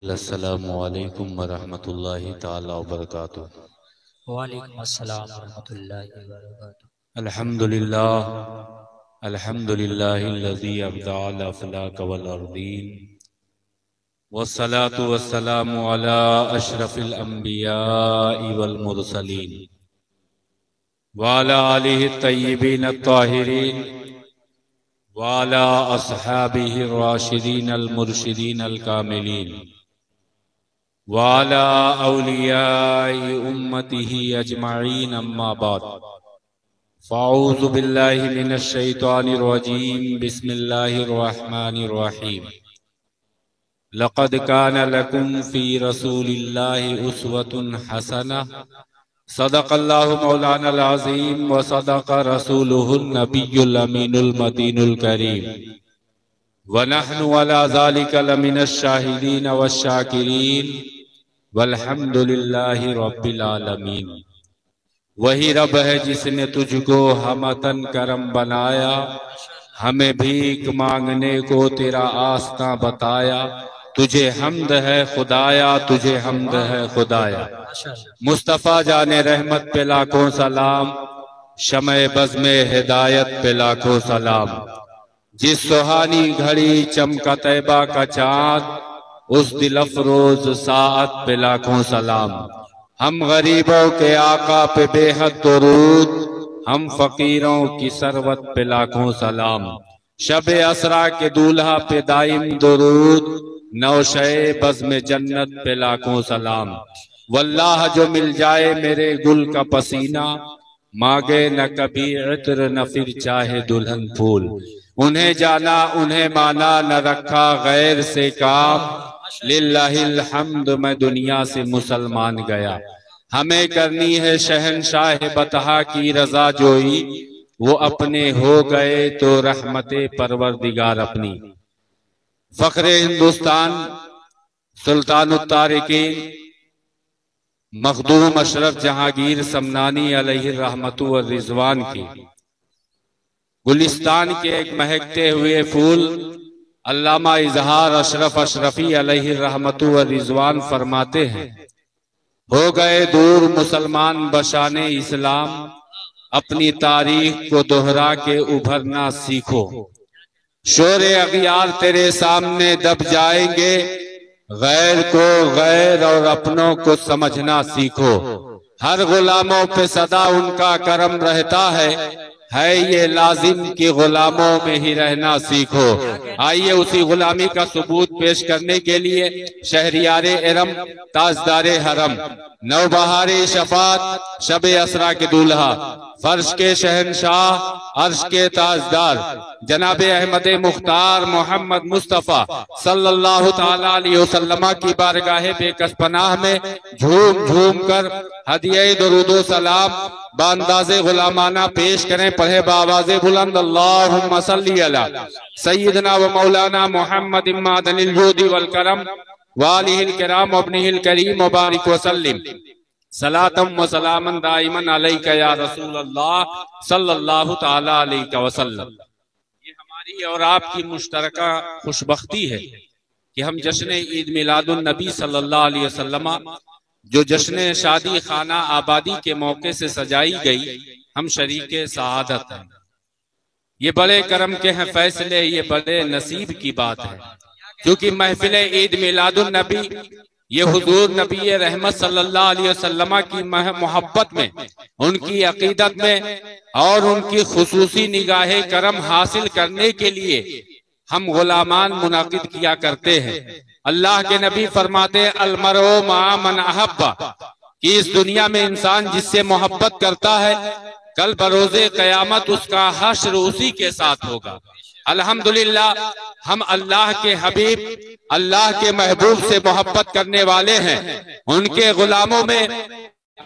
अस्सलामु अलैकुम वरहमतुल्लाहि ताला वबरकातुहू। वालेकुम अस्सलाम रहमतुल्लाहि व बरकातुहू। अल्हम्दुलिल्लाह अल्हम्दुलिल्लाहिल्लज़ी अब्दअल अफ़लाक वल अर्दीन वस्सलातु वस्सलामु अला अशरफिल अंबियाइ वल मुरसलीन व अला आलिहि तय्यिबीन अत्ताहिरीन व अला अस्हाबिहि राशिदीन अल मुर्शिदीन अल कामिलीन वाला औलियाई उम्मतिही अजमाईन अम्मा बाद फ़ाऊज़ु बिल्लाहि मिनश शैतानिर रजीम बिस्मिल्लाहिर रहमानिर रहीम लक़द काना लकुम फ़ी रसूलिल्लाहि उस्वतुन हसनह सदक़ल्लाहु मौलानाल अज़ीम व सदक़ रसूलुहुन नबियुल अमीनुल मतीनुल करीम व नहनु अला ज़ालिका लमिनश शाहिदीन वश शाकिरीन वल्हम्दुलिल्लाहि रब्बिल आलमीन। वही रब है जिसने तुझको हमतन करम बनाया, हमें भीख मांगने को तेरा आस्था बताया। तुझे हमद है खुदाया, तुझे हमद है खुदाया। मुस्तफ़ा जाने रहमत पे लाखों सलाम, शमे बज़्मे हिदायत पे लाखों सलाम। जिस सुहानी घड़ी चमका तैबा का चाँद, उस दिल अफरोज साअत पे लाखों सलाम। हम गरीबों के आका पे बेहद दुरूद, हम फकीरों की सरवत पे लाखों सलाम। शब असरा के दूल्हा पे दाइम दुरूद, नौशे बज़ में जन्नत पे लाखों सलाम। वल्लाह जो मिल जाए मेरे गुल का पसीना, मांगे न कभी इत्र न फिर चाहे दुल्हन फूल। उन्हें जाना उन्हें माना, न रखा गैर से काम। लिल्लाहिल हम्द मैं दुनिया से मुसलमान गया। हमें करनी है शहनशाह बतहा की रजा जोई, वो अपने हो गए तो रहमते परवरदिगार अपनी। फख्रे हिंदुस्तान सुल्तानुत तारिकीन मखदूम अशरफ जहांगीर समनानी अलैहि रहमतु व रिजवान की गुलिस्तान के एक महकते हुए फूल अल्लामा इजहार अशरफ अशरफी अलैहि रहमतु व रिजवान फरमाते हैं, हो गए दूर मुसलमान बशाने इस्लाम, अपनी तारीख को दोहरा के उभरना सीखो। शोरे अगियार तेरे सामने दब जाएंगे, गैर को गैर और अपनों को समझना सीखो। हर गुलामों पे सदा उनका करम रहता है ये लाजिम कि गुलामों में ही रहना सीखो। आइए उसी गुलामी का सबूत पेश करने के लिए शहरियारे इरम ताजदारे हरम नौबहारे शफात शबे असरा के दूल्हा फर्श के शहनशाह अर्श के ताजदार जनाबे अहमद मुख्तार मोहम्मद मुस्तफ़ा सल्लल्लाहु ताला अलैहि वसल्लम की बारगाहे बेकस पनाह में झूम झूम कर हदिये दुरूदो सलाम बांदाज़े गुलामाना पेश करें। पढ़े बावाज़े बुलंद अल्लाहुम्मा सल्ली अला सय्यदना व मौलाना मोहम्मद इम्मादनिल जूदी वल करम वालिहिल किराम अब्निहिल करीम मुबारक वसल्लिम सलातम व सलामन दाइमन अलैका या रसूल अल्लाह सल्लल्लाहु ताला अलैहि वसल्लम। ये हमारी और आपकी मुश्तरका खुशबख्ती है कि हम जश्न ईद मिलादुन नबी सल्लल्लाहु अलैहि वसल्लम जो जश्न शादी खाना आबादी के मौके से सजाई गई, हम शरीके सआदत हैं। ये बड़े करम के हैं फैसले, ये बड़े नसीब की बात है, क्योंकि महफिल ईद मिलादुन नबी ये हुजूर नबी रहमत सल्लल्लाहु अलैहि वसल्लम की मोहब्बत में, उनकी अकीदत में और उनकी खुसूसी निगाहे करम हासिल करने के लिए हम गुलामान मुनाकिद किया करते हैं। अल्लाह के नबी फरमाते अलमरो मा मन अहब्बा, कि इस दुनिया में इंसान जिससे मोहब्बत करता है, कल बरोज़े क़यामत उसका हश्र उसी के साथ होगा। अल्हम्दुलिल्लाह हम अल्लाह के हबीब अल्लाह के महबूब से मोहब्बत करने वाले हैं। उनके गुलामों में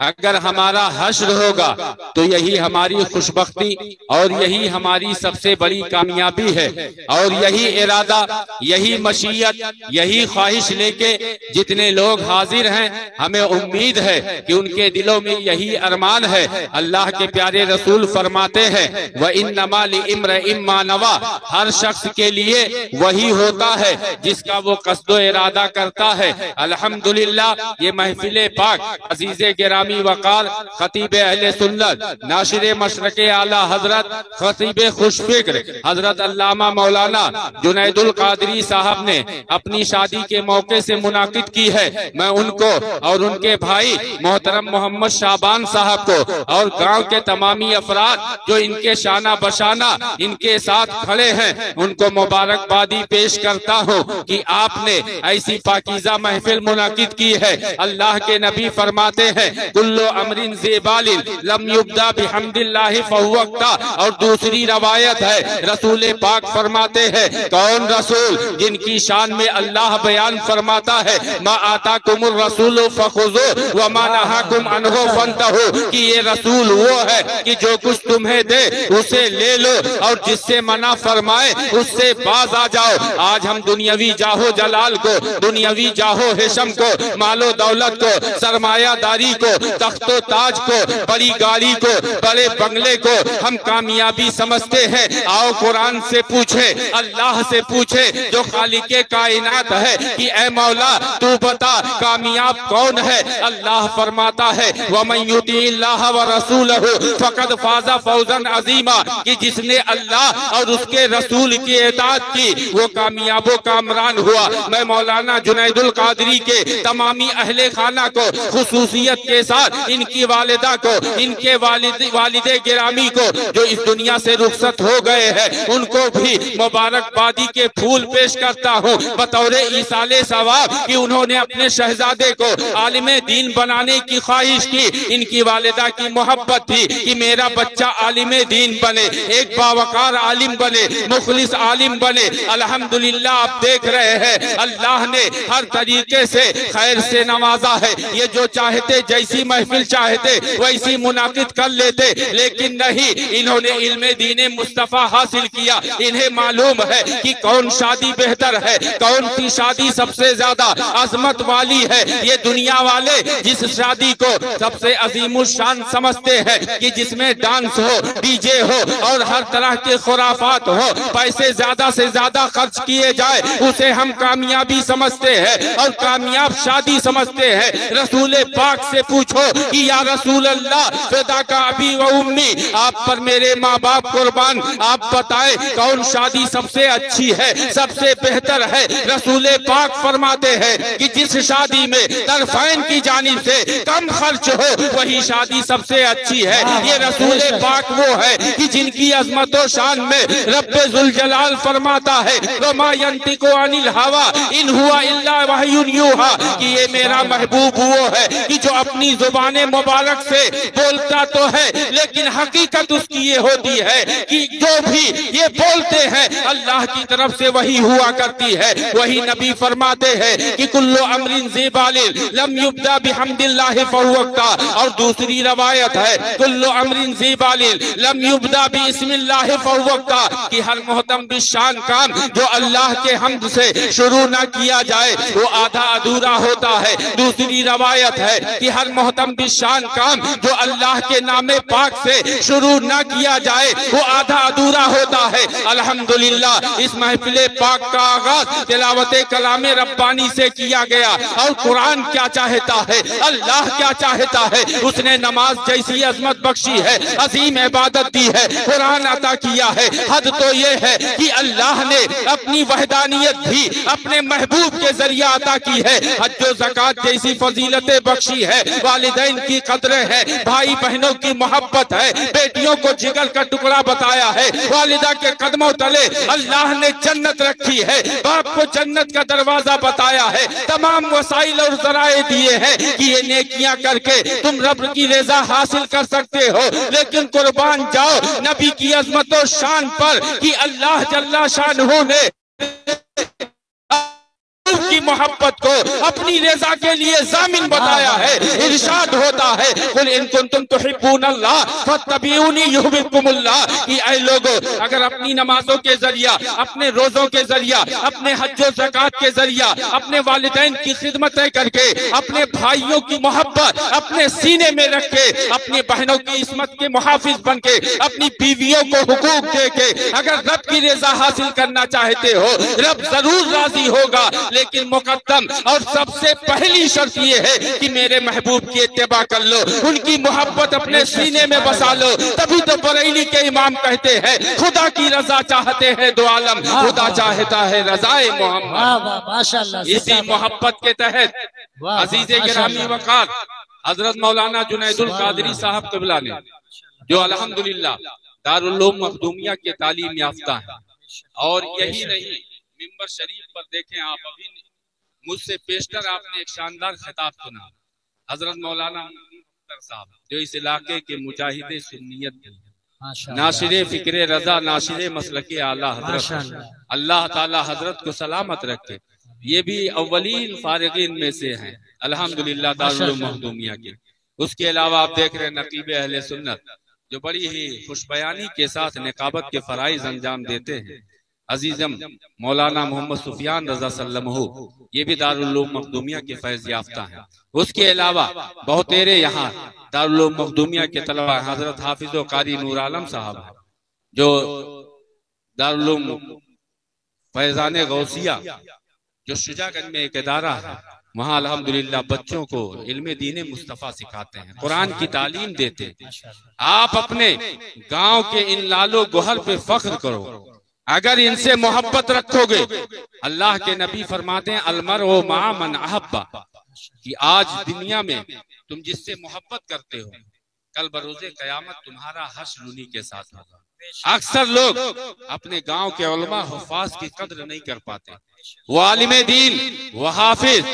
अगर हमारा हश्र होगा तो यही हमारी खुशबख्ती और यही हमारी सबसे बड़ी कामयाबी है। और यही इरादा, यही मशीयत, यही ख्वाहिश लेके जितने लोग हाजिर हैं, हमें उम्मीद है कि उनके दिलों में यही अरमान है। अल्लाह के प्यारे रसूल फरमाते हैं, व इन्नमा लिइम्रिइन मा नवा, हर शख्स के लिए वही होता है जिसका वो कस्दो इरादा करता है। अल्हम्दुलिल्लाह, ये महफिल पाक अजीज़े गिरामी वकार खतीब अहले सुन्नत नाशिर मशरक़े आला हजरत खतीब खुशफिक्र हजरत अल्लामा मौलाना जुनैदुल कादरी साहब ने अपनी शादी के मौके से मुनाकिद की है। मैं उनको और उनके भाई मोहतरम मोहम्मद शाबान साहब को और गांव के तमामी अफराद जो इनके शाना बशाना इनके साथ खड़े हैं, उनको मुबारकबादी पेश करता हूँ कि आपने ऐसी पाकीज़ा महफिल मुनाकिद की है। अल्लाह के नबी फरमाते हैं, कुल्लु अमरिन ज़ेबालिन लम युब्दा बिहम्दिल्लाहि फहुवक्ता। और दूसरी रवायत है, रसूल पाक फरमाते हैं, कौन रसूल जिनकी शान में अल्लाह बयान फरमाता है, मा आताकुमुर रसूल फखुज़ू व मा नहाकुम अन्हु फंतहू, कि ये रसूल वो है कि जो कुछ तुम्हें दे उसे ले लो और जिससे मना फरमाए उससे बाज आ जाओ। आज हम दुनियावी जाहो जलाल को, दुनियावी जाहो हिशम को, मालो दौलत को, सरमायादारी को, तख्तो ताज को, बड़ी गाड़ी को, बड़े बंगले को हम कामयाबी समझते हैं। आओ कुरान से पूछे, अल्लाह से पूछे जो खालिके कायनात है कि ऐ मौला तू बता कामयाब कौन है। अल्लाह फरमाता है, वमन युतिइल्लाह व रसूलहु फक़द फाज़ा फौज़न अज़ीमा, कि जिसने अल्लाह और उसके रसूल की इताअत की वो कामयाबो कामरान हुआ। मैं मौलाना जुनैदुल कादरी के तमामी अहले खाना को खुसूसियत के साथ इनकी वालिदा को, इनके वालिदे गिरामी को जो इस दुनिया से रुखसत हो गए हैं, उनको भी मुबारकबादी के फूल पेश करता हूँ बतौर ईसाले सवाब कि उन्होंने अपने शहजादे को आलिमे दीन बनाने की ख्वाहिश की। इनकी वालिदा की मोहब्बत थी कि मेरा बच्चा आलिमे दीन बने, एक बावकार आलिम बने, मुखलिस आलिम बने। अल्हम्दुलिल्लाह, आप देख रहे हैं अल्लाह ने हर तरीके से खैर से नवाजा है। ये जो चाहते, जैसी महफिल चाहते वैसी मुनाकिद कर लेते, लेकिन नहीं, इन्होंने इल्मे दीने मुस्तफा हासिल किया। इन्हें मालूम है कि कौन शादी बेहतर है, कौन सी शादी सबसे ज्यादा अजमत वाली है। ये दुनिया वाले जिस शादी को सबसे अजीमुल शान समझते हैं कि जिसमें डांस हो, डीजे हो और हर तरह के खुराफात हो, पैसे ज्यादा से ज्यादा खर्च किए जाए, उसे हम कामयाबी समझते हैं और कामयाब शादी समझते हैं। रसूल पाक से पूछो कि या रसूल अल्लाह फिदा का अबी व उम्मी, आप पर मेरे माँ बाप कुर्बान, आप बताएं कौन शादी सबसे अच्छी है, सबसे बेहतर है। रसूल पाक फरमाते हैं कि जिस शादी में तरफैन की जानिब से कम खर्च हो वही शादी सबसे अच्छी है। ये रसूल पाक वो है कि जिनकी अजमत व शान में रब्बे जुल जलाल फरमाता है, वमा यंतिकु अनिल हवा इन हुआ इल्ला वहयुन यूहा, कि ये मेरा महबूब वो है कि जो अपनी जुबाने मुबारक से बोलता तो है लेकिन हकीकत उसकी ये होती है कि जो भी ये बोलते हैं अल्लाह की तरफ से वही हुआ करती है। वही नबी फरमाते हैं कि कुल्लु अमरिन ज़ीबालिन लम युब्दा बिहम्दिल्लाहि फहुवक्ता। और दूसरी रवायत है, कुल्लु अमरिन ज़ीबालिन लम युब्दा बिस्मिल्लाहि फहुवक्ता, कि हर मोहतम बिशान काम जो अल्लाह के हम्द से शुरू ना किया जाए वो आधा अधूरा होता है। दूसरी रवायत है कि हर मोहतम बिशान काम जो अल्लाह के नामे पाक से शुरू ना किया जाए वो आधा अधूरा होता है। अल्हम्दुलिल्लाह, इस महफिल पाक का आगाज तिलावत कलाम रब्बानी से किया गया। और कुरान क्या चाहता है, अल्लाह क्या चाहता है, उसने नमाज जैसी अजमत बख्शी है, अजीम इबादत दी है, कुरान अता किया है। हद तो ये है कि अल्लाह ने अपनी वहदानियत भी अपने महबूब के जरिए अता की है। हज ज़कात जैसी फजीलतें बख्शी है, वालिदैन की कदरें है, भाई बहनों की मोहब्बत है, बेटियों को जिगर का टुकड़ा बताया है, वालिदा के कदमों तले अल्लाह ने जन्नत रखी है, बाप को जन्नत का दरवाजा बताया है, तमाम वसाइल और जराए दिए हैं कि ये नेकियां करके तुम रब की रज़ा हासिल कर सकते हो। लेकिन कुर्बान जाओ नबी की अजमत और शान पर कि अल्लाह जल्ला शानहू ने की मोहब्बत को अपनी रजा के लिए जामिन बताया है। इरशाद होता है कुल इन कुंतुम तुहिब्बूनल्लाह फत्तबिऊनी युहिब्बुकुमुल्लाह, कि ऐ लोगों, अगर अपनी नमाजों के जरिया, अपने रोजों के जरिया, अपने हज्जो ज़कात के जरिया, अपने वालिदैन की खिदमतें करके, अपने भाइयों की मोहब्बत अपने सीने में रख के, अपनी बहनों की इस्मत के मुहाफिज बन के, अपनी बीवियों को हुकूक दे के अगर रब की रजा हासिल करना चाहते हो, रब जरूर राजी होगा। लेकिन मुकद्दम और सबसे पहली शर्त ये है कि मेरे महबूब की इत्तिबा कर लो, उनकी मोहब्बत अपने सीने में बसा लो। तभी तो बरेली के इमाम कहते हैं खुदा की रजा चाहते हैं दो आलम, खुदा चाहता है रजाए मोहम्मद। इसी मोहब्बत के तहत अजीज़े गिरामी वक़ार हजरत मौलाना जुनैदुल कादरी साहब क़िबला ने, जो अल्हम्दुलिल्लाह दारुल उलूम मखदूमिया के तालीम याफ्ता है, और यही नहीं, मिंबर शरीफ पर देखें आप, अभी मुझसे पेशतर आपने एक शानदार खिताब सुना, हजरत मौलाना साहब जो इस इलाके के मुजाहिदे सुन्नियत थे, नाशिरे फिक्रे रजा, नाशिरे मसलके आला हजरत, अल्लाह ताला हजरत को सलामत रखे। ये भी अव्वलीन फारिगीन में से हैं अल्हम्दुलिल्लाह दारुल उलूम मखदूमिया के। उसके अलावा आप देख रहे हैं नकीबे अहले सुन्नत जो बड़ी ही खुशबयानी के साथ निकाबत के फराइज अंजाम देते हैं, अजीजम मौलाना मोहम्मद सुफियान रजा सल्लमहु, ये भी दारुल उलूम मखदूमिया के फैज याफ्ता हैं। उसके अलावा बहुतेरे यहाँ दारुल उलूम मखदूमिया के तलबा, हजरत हाफिज कारी नूर आलम साहब जो दारुल उलूम फैजान गौसिया जो शुजागंज में एक इदारा है, वहाँ अल्हम्दुलिल्लाह बच्चों को इल्मे दीन मुस्तफ़ा सिखाते हैं, कुरान की तालीम देते हैं। आप अपने गांव के इन लालो गोहर पे फख्र करो, अगर इनसे मोहब्बत रखोगे, अल्लाह के नबी फरमाते हैं अलमरउ मअ मन अहब्बा, कि आज दुनिया में तुम जिससे मोहब्बत करते हो, कल बरोज़े क़यामत तुम्हारा हश्र उन्हीं के साथ होगा। अक्सर लोग अपने गांव के उलमा हुफ़ाज़ की कद्र नहीं कर पाते। वो आलिमे दीन, वो हाफिज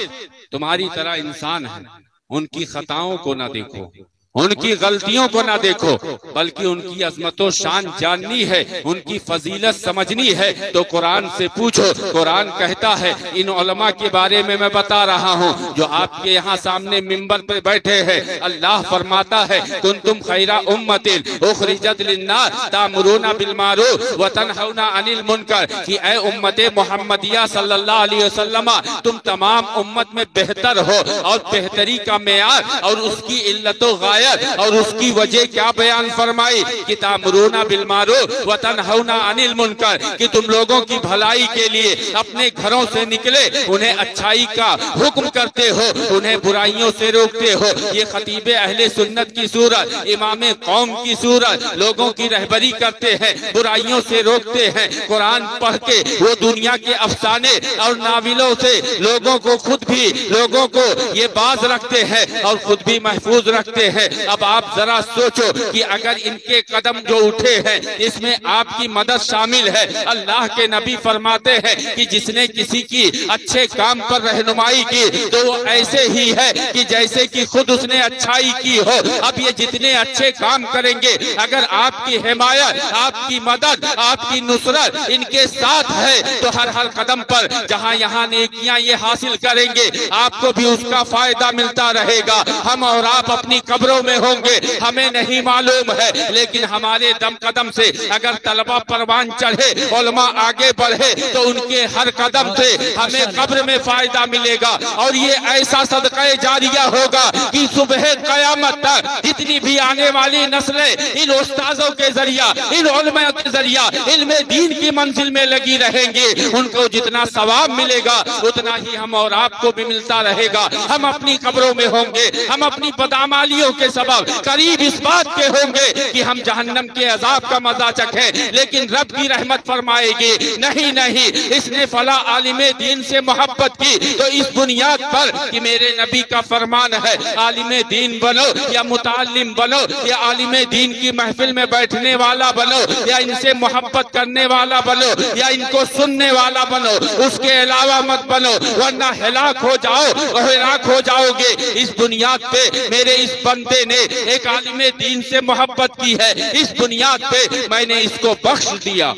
तुम्हारी तरह इंसान है, उनकी खताओं को ना देखो, उनकी गलतियों को ना देखो, बल्कि उनकी अजमतो शान जाननी है, उनकी फजीलत समझनी है तो कुरान से पूछो। कुरान कहता है, इन उलमा के बारे में मैं बता रहा हूँ जो आपके यहाँ सामने मिंबर पे बैठे हैं। अल्लाह फरमाता है कुंतुम खैरा उम्मतिन उखरिजत लिन्नास तामुरूना बिल मारूफ व तनहौना अनिल मुनकर, कि ऐ उम्मते मोहम्मदिया सल्लल्लाहु अलैहि वसल्लम, तुम तमाम उम्मत में बेहतर हो, और बेहतरी का मेयार और उसकी इल्लतो और उसकी वजह क्या बयान फरमाई कि तामुरूना बिल मारूफ व तनहौना अनिल मुनकर, कि तुम लोगों की भलाई के लिए अपने घरों से निकले, उन्हें अच्छाई का हुक्म करते हो, उन्हें बुराइयों से रोकते हो। ये खतीबे अहले सुन्नत की सूरत, इमामे कौम की सूरत, लोगों की रहबरी करते हैं, बुराइयों से रोकते हैं। कुरान पढ़ के वो दुनिया के अफसाने और नाविलों से लोगों को, खुद भी लोगों को ये बाज रखते हैं और खुद भी महफूज रखते हैं। अब आप जरा सोचो कि अगर इनके कदम जो उठे हैं इसमें आपकी मदद शामिल है। अल्लाह के नबी फरमाते हैं कि जिसने किसी की अच्छे काम पर रहनुमाई की तो वो ऐसे ही है कि जैसे कि खुद उसने अच्छाई की हो। अब ये जितने अच्छे काम करेंगे, अगर आपकी हिमायत, आपकी मदद, आपकी नुसरत इनके साथ है तो हर हर कदम पर जहाँ यहाँ नेकियां ये हासिल करेंगे, आपको भी उसका फायदा मिलता रहेगा। हम और आप अपनी कब्रों में होंगे, हमें नहीं मालूम है, लेकिन हमारे दम कदम से अगर तलबा परवान चढ़े, उलमा आगे बढ़े, तो उनके हर कदम से हमें कब्र में फायदा मिलेगा। और ये ऐसा सदका जारिया होगा कि सुबह कयामत तक जितनी भी आने वाली नस्लें इन उस्ताजों के जरिया, इन उलमा के जरिया इल्मे दीन की मंजिल में लगी रहेंगी। उनको जितना सवाब मिलेगा उतना ही हम और आपको भी मिलता रहेगा। हम अपनी कब्रों में होंगे, हम अपनी बदामालियों के सबब करीब इस बात के होंगे कि हम जहन्नम के अजाब का मजा चखें, लेकिन रब की रहमत फरमाएगी नहीं नहीं, इसने फला आलिमे दीन से मोहब्बत की तो इस बुनियाद पर कि मेरे नबी का फरमान है आलिमे दीन बनो या मुतालिम बनो या आलिमे दीन की महफिल में बैठने वाला बनो या इनसे मोहब्बत करने वाला बनो या इनको सुनने वाला बनो, उसके अलावा मत बनो, वरना हिलाक हो जाओ, हिलाक हो जाओगे। इस बुनियाद पे मेरे इस बंदे ने एक आलिमे दीन से मोहब्बत की है, इस बुनियाद पे मैंने इसको बख्श दिया।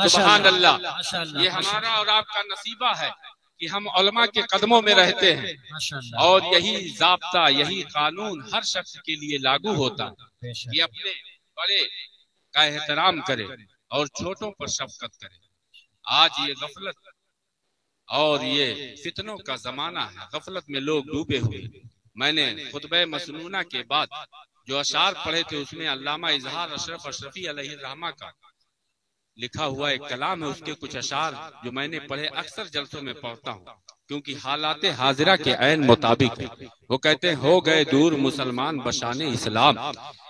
सुभान अल्लाह, ये हमारा और आपका नसीबा है कि हम उलमा के कदमों में रहते हैं और यही ज़ाब्ता, यही कानून हर शख्स के लिए लागू होता है कि अपने बड़े का एहतराम करे और छोटों पर शफकत करे। आज ये गफलत और ये फितनों का जमाना है, गफलत में लोग डूबे हुए। मैंने खुतबे मसनूना के बाद जो अशार पढ़े थे उसमें अल्लामा इजहार अशरफ अशरफी अलैहिर्रहमा का लिखा हुआ एक कलाम है, उसके कुछ अशार जो मैंने पढ़े अक्सर जलसों में पढ़ता हूँ क्योंकि हालात हाजिरा के ऐन मुताबिक है। वो कहते हैं, हो गए दूर मुसलमान बशाने इस्लाम,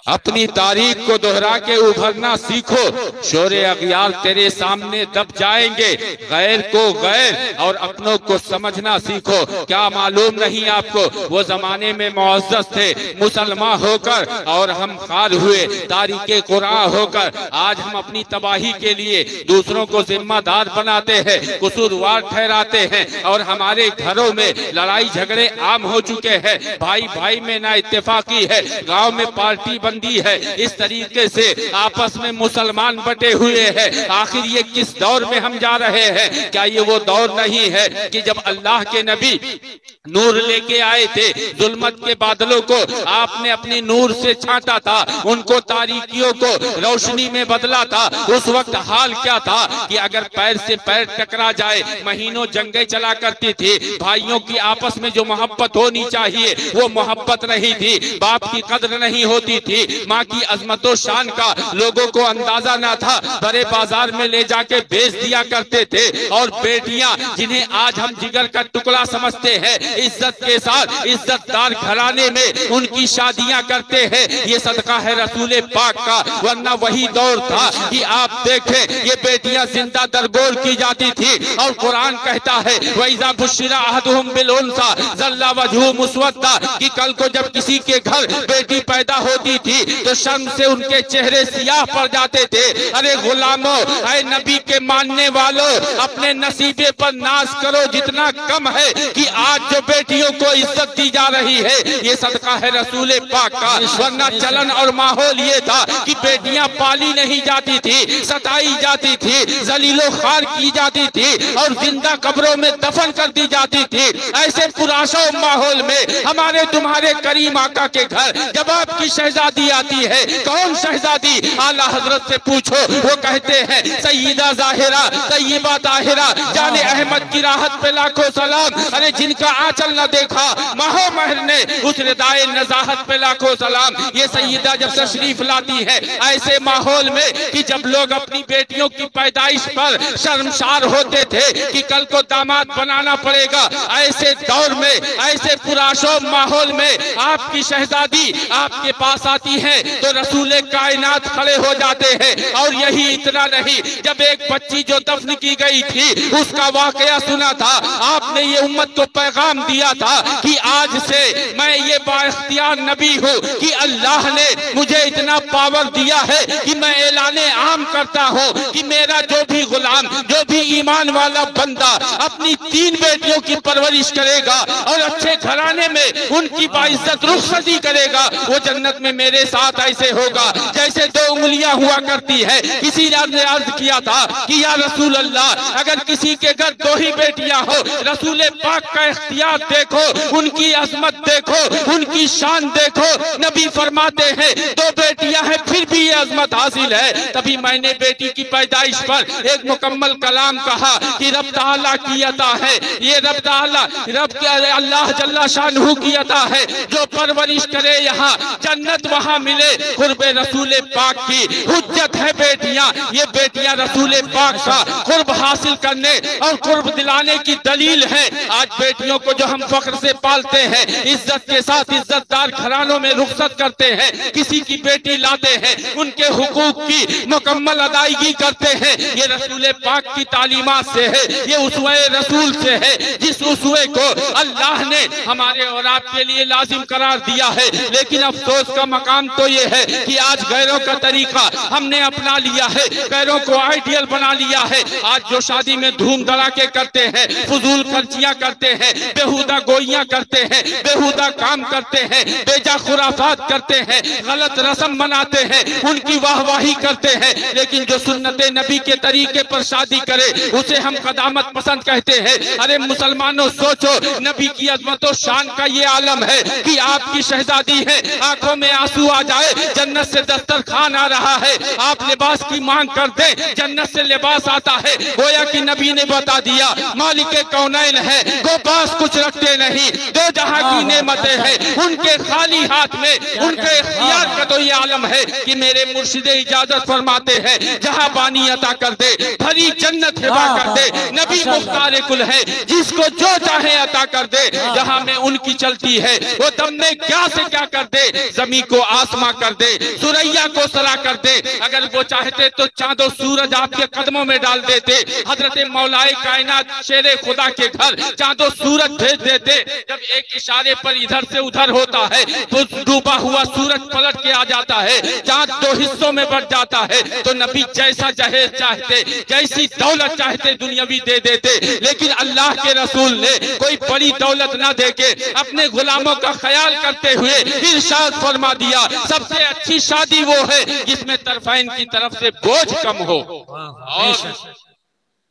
अपनी तारीख को दोहरा के उभरना सीखो, शोरे अगियार तेरे सामने दब जाएंगे, गैर को गैर और अपनों को समझना सीखो। क्या मालूम नहीं आपको, वो जमाने में मुअज़्ज़ज़ थे मुसलमान होकर और हम खार हुए तारीखे कुरान होकर। आज हम अपनी तबाही के लिए दूसरों को जिम्मेदार बनाते हैं, कसूरवार ठहराते हैं और हमारे घरों में लड़ाई झगड़े आम हो चुके हैं। भाई भाई में ना इत्तेफाकी है, गांव में पार्टी बंदी है, इस तरीके से आपस में मुसलमान बटे हुए हैं। आखिर ये किस दौर में हम जा रहे हैं? क्या ये वो दौर नहीं है कि जब अल्लाह के नबी नूर लेके आए थे, जुल्मत के बादलों को आपने अपनी नूर से छांटा था, उनको तारीकियों को रोशनी में बदला था। उस वक्त हाल क्या था कि अगर पैर से पैर टकरा जाए, महीनों जंगें चला करती थी, भाइयों की आपस में जो मोहब्बत होनी चाहिए वो मोहब्बत नहीं थी, बाप की कदर नहीं होती थी, माँ की अजमतो शान का लोगों को अंदाजा ना था, बड़े बाजार में ले जाके बेच दिया करते थे। और बेटियां जिन्हें आज हम जिगर का टुकड़ा समझते हैं, इज्जत के साथ इज्जतदार घराने में उनकी शादियां करते हैं। ये सदका है रसूल पाक का, वरना वही दौर था कि आप देखें ये बेटियां जिंदा दरगोर की जाती थी। और कुरान कहता है, वैज़ा बुश्शिरा अहदुहुम बिल उन्सा ज़ल्ला वजहुहु मुस्वद्दा, कि कल को जब किसी के घर बेटी पैदा होती थी तो शर्म से उनके चेहरे सियाह पड़ जाते थे। अरे गुलामों, ऐ नबी के मानने वालों, अपने नसीबे पर नाज करो जितना कम है कि आज जो बेटियों को इज्जत दी जा रही है ये सदका है रसूल पाक का। वरना चलन और माहौल ये था कि बेटियां पाली नहीं जाती थी, सताई जाती थी, जलीलो खार की जाती थी और जिंदा कब्रों में दफन कर दी जाती थी। ऐसे पुराशो माहौल में हमारे तुम्हारे करीम आका के घर जब आपकी शहजादी आती है, कौन शहजादी? आला हजरत से पूछो, वो कहते हैं सईदा जाहिरा तय्यबा ताहिरा, जाने अहमद की राहत पे लाखों सलाम। अरे जिनका आंचल न देखा माहो महर ने, उस रिदाए नजाहत पे लाखों सलाम। ये सईदा जब तशरीफ लाती है ऐसे माहौल में कि जब लोग अपनी बेटियों की पैदाइश पर शर्मसार होते थे कि कल को दामाद बनाना पड़ेगा, ऐसे दौर में, ऐसे पुराशो माहौल में आपकी शहजादी आपके पास आती है तो रसूल कायनात खड़े हो जाते हैं। और यही इतना नहीं, जब एक बच्ची जो दफन की गई थी उसका वाकया सुना था, आपने ये उम्मत को पैगाम दिया था कि आज से मैं ये बाइख्तियार नबी हूँ कि अल्लाह ने मुझे इतना पावर दिया है कि मैं ऐलाने आम करता हूँ कि मेरा जो भी गुलाम, जो भी ईमान वाला बंदा अपनी 3 बेटियों की परवरिश करेगा और अच्छे घराने में उनकी बाइज्जत रुखसती करेगा, वो जन्नत में मेरे साथ ऐसे होगा जैसे 2 उंगलियां हुआ करती है। किसी ने अर्ज किया था कि या रसूल अल्लाह, अगर किसी के घर 2 ही बेटियां हो, रसूल पाक का इख्तियार देखो, उनकी अजमत देखो, उनकी शान देखो। नबी फरमाते हैं 2 बेटियां हैं फिर भी ये अजमत हासिल है। तभी मैंने बेटी की पैदाइश पर एक मुकम्मल कलाम कहा कि रब ताला की अता है, ये रब ताला, रब के अल्लाह जल्ला शानहू की अता है, जो परवरिश करे यहाँ जन्नत वहाँ मिले। कुर्बे रसूल पाक की हुज्जत है बेटियां, ये बेटियां रसूल पाक का कुर्ब हासिल करने और कुर्ब दिलाने की दलील है। आज बेटियों को जो हम फख्र से पालते हैं, इज्जत के साथ इज्जतदार घरानों में रुखसत करते हैं, किसी की बेटी लाते हैं, उनके हुकूक की मुकम्मल अदायगी करते हैं, ये रसूल पाक की तालीमात से है, ये उसवे रसूल से है, जिस उसवे को अल्लाह ने हमारे और आपके लिए लाजिम करार दिया है। लेकिन अफसोस का मकाम तो ये है कि आज गैरों का तरीका हमने अपना लिया है, गैरों को आइडियल बना लिया है। आज जो शादी में धूम धड़ाके करते हैं, फजूल खर्चियां करते हैं, बेहुदा गोइयां करते हैं, बेहुदा काम करते हैं, बेजा खुराफात करते हैं, गलत रस्म मनाते हैं, उनकी वाहवाही करते हैं। लेकिन जो सुन्नते नबी के तरीके पर शादी करे उसे हम कदामत पसंद कहते हैं। अरे मुसलमानों सोचो, नबी की अजमत और शान का ये आलम है कि आपकी शहजादी है, आंखों में आंसू आ जाए, जन्नत से दस्तरखान आ रहा है, आप लिबास की मांग कर दें, जन्नत से लिबास आता है। गोया कि नबी ने बता दिया मालिक कौनैन है, वो पास कुछ रखते नहीं, दो जहां की नेमतें हैं उनके खाली हाथ में, उनके इख्तियार का तो ये आलम है कि मेरे मुर्शिद इजाजत फरमाते हैं जहां पानी अता कर दे, भरी जन्नत हिबा कर दे। नबी मुख्तार कुल है, जिसको जो चाहे अता कर दे। जहां में उनकी चलती है वो दम में क्या से क्या कर दे, जमी को आसमां कर दे, सुरैया को सरा कर दे। अगर वो चाहते तो चांदो सूरज आपके कदमों में डाल देते। हजरत मौलाए कायनात शेरे खुदा के घर चांदो सूरज भेज देते। जब एक इशारे पर इधर से उधर होता है तो डूबा हुआ सूरज पलट के आ जाता है, चांद दो हिस्सों में बढ़ जाता है। तो नबी जैसा जहेज चाहते, जैसी दौलत चाहते दुनियावी दे देते। लेकिन अल्लाह के रसूल ने कोई बड़ी दौलत ना देके अपने गुलामों का ख्याल करते हुए इरशाद फरमा दिया, सबसे अच्छी शादी वो है जिसमें तरफैन की तरफ से बोझ कम हो। और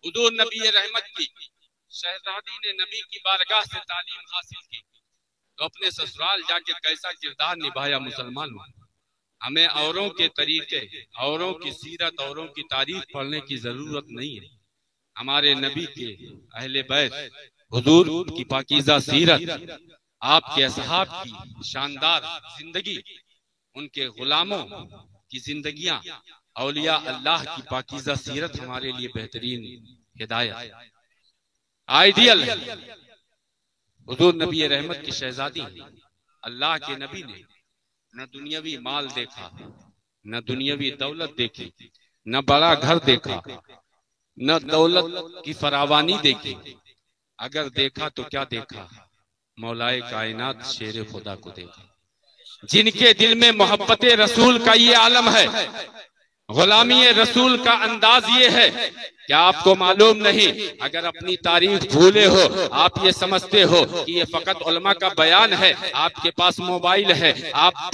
हुजूर नबी रहमत की शहजादी ने नबी की बारगाह से तालीम हासिल की तो अपने ससुराल जाके कैसा किरदार निभाया। मुसलमानों, हमें औरों के तरीके, औरों की सीरत, औरों की तारीफ पढ़ने की जरूरत नहीं है। हमारे नबी के अहले बैत, हुजूर की पाकीज़ा सीरत, आपके असहाब की शानदार जिंदगी, उनके गुलामों की जिंदगियां, औलिया अल्लाह की पाकीज़ा सीरत हमारे लिए बेहतरीन हिदायत, आइडियल है। हुजूर नबी रहमत की शहजादी, अल्लाह के नबी ने न दुनियावी माल देखा, न दुनियावी दौलत देखी, न बड़ा घर देखा, न दौलत की फरावानी देखी। अगर देखा तो क्या देखा, मौलाए कायनात शेर खुदा को देखा, जिनके दिल में मोहब्बत रसूल का ये आलम है, गुलामी रसूल का अंदाज ये है। क्या आपको मालूम नहीं, अगर अपनी तारीख भूले हो, आप ये समझते हो कि ये फकत उलमा का बयान है, आपके पास मोबाइल है, आप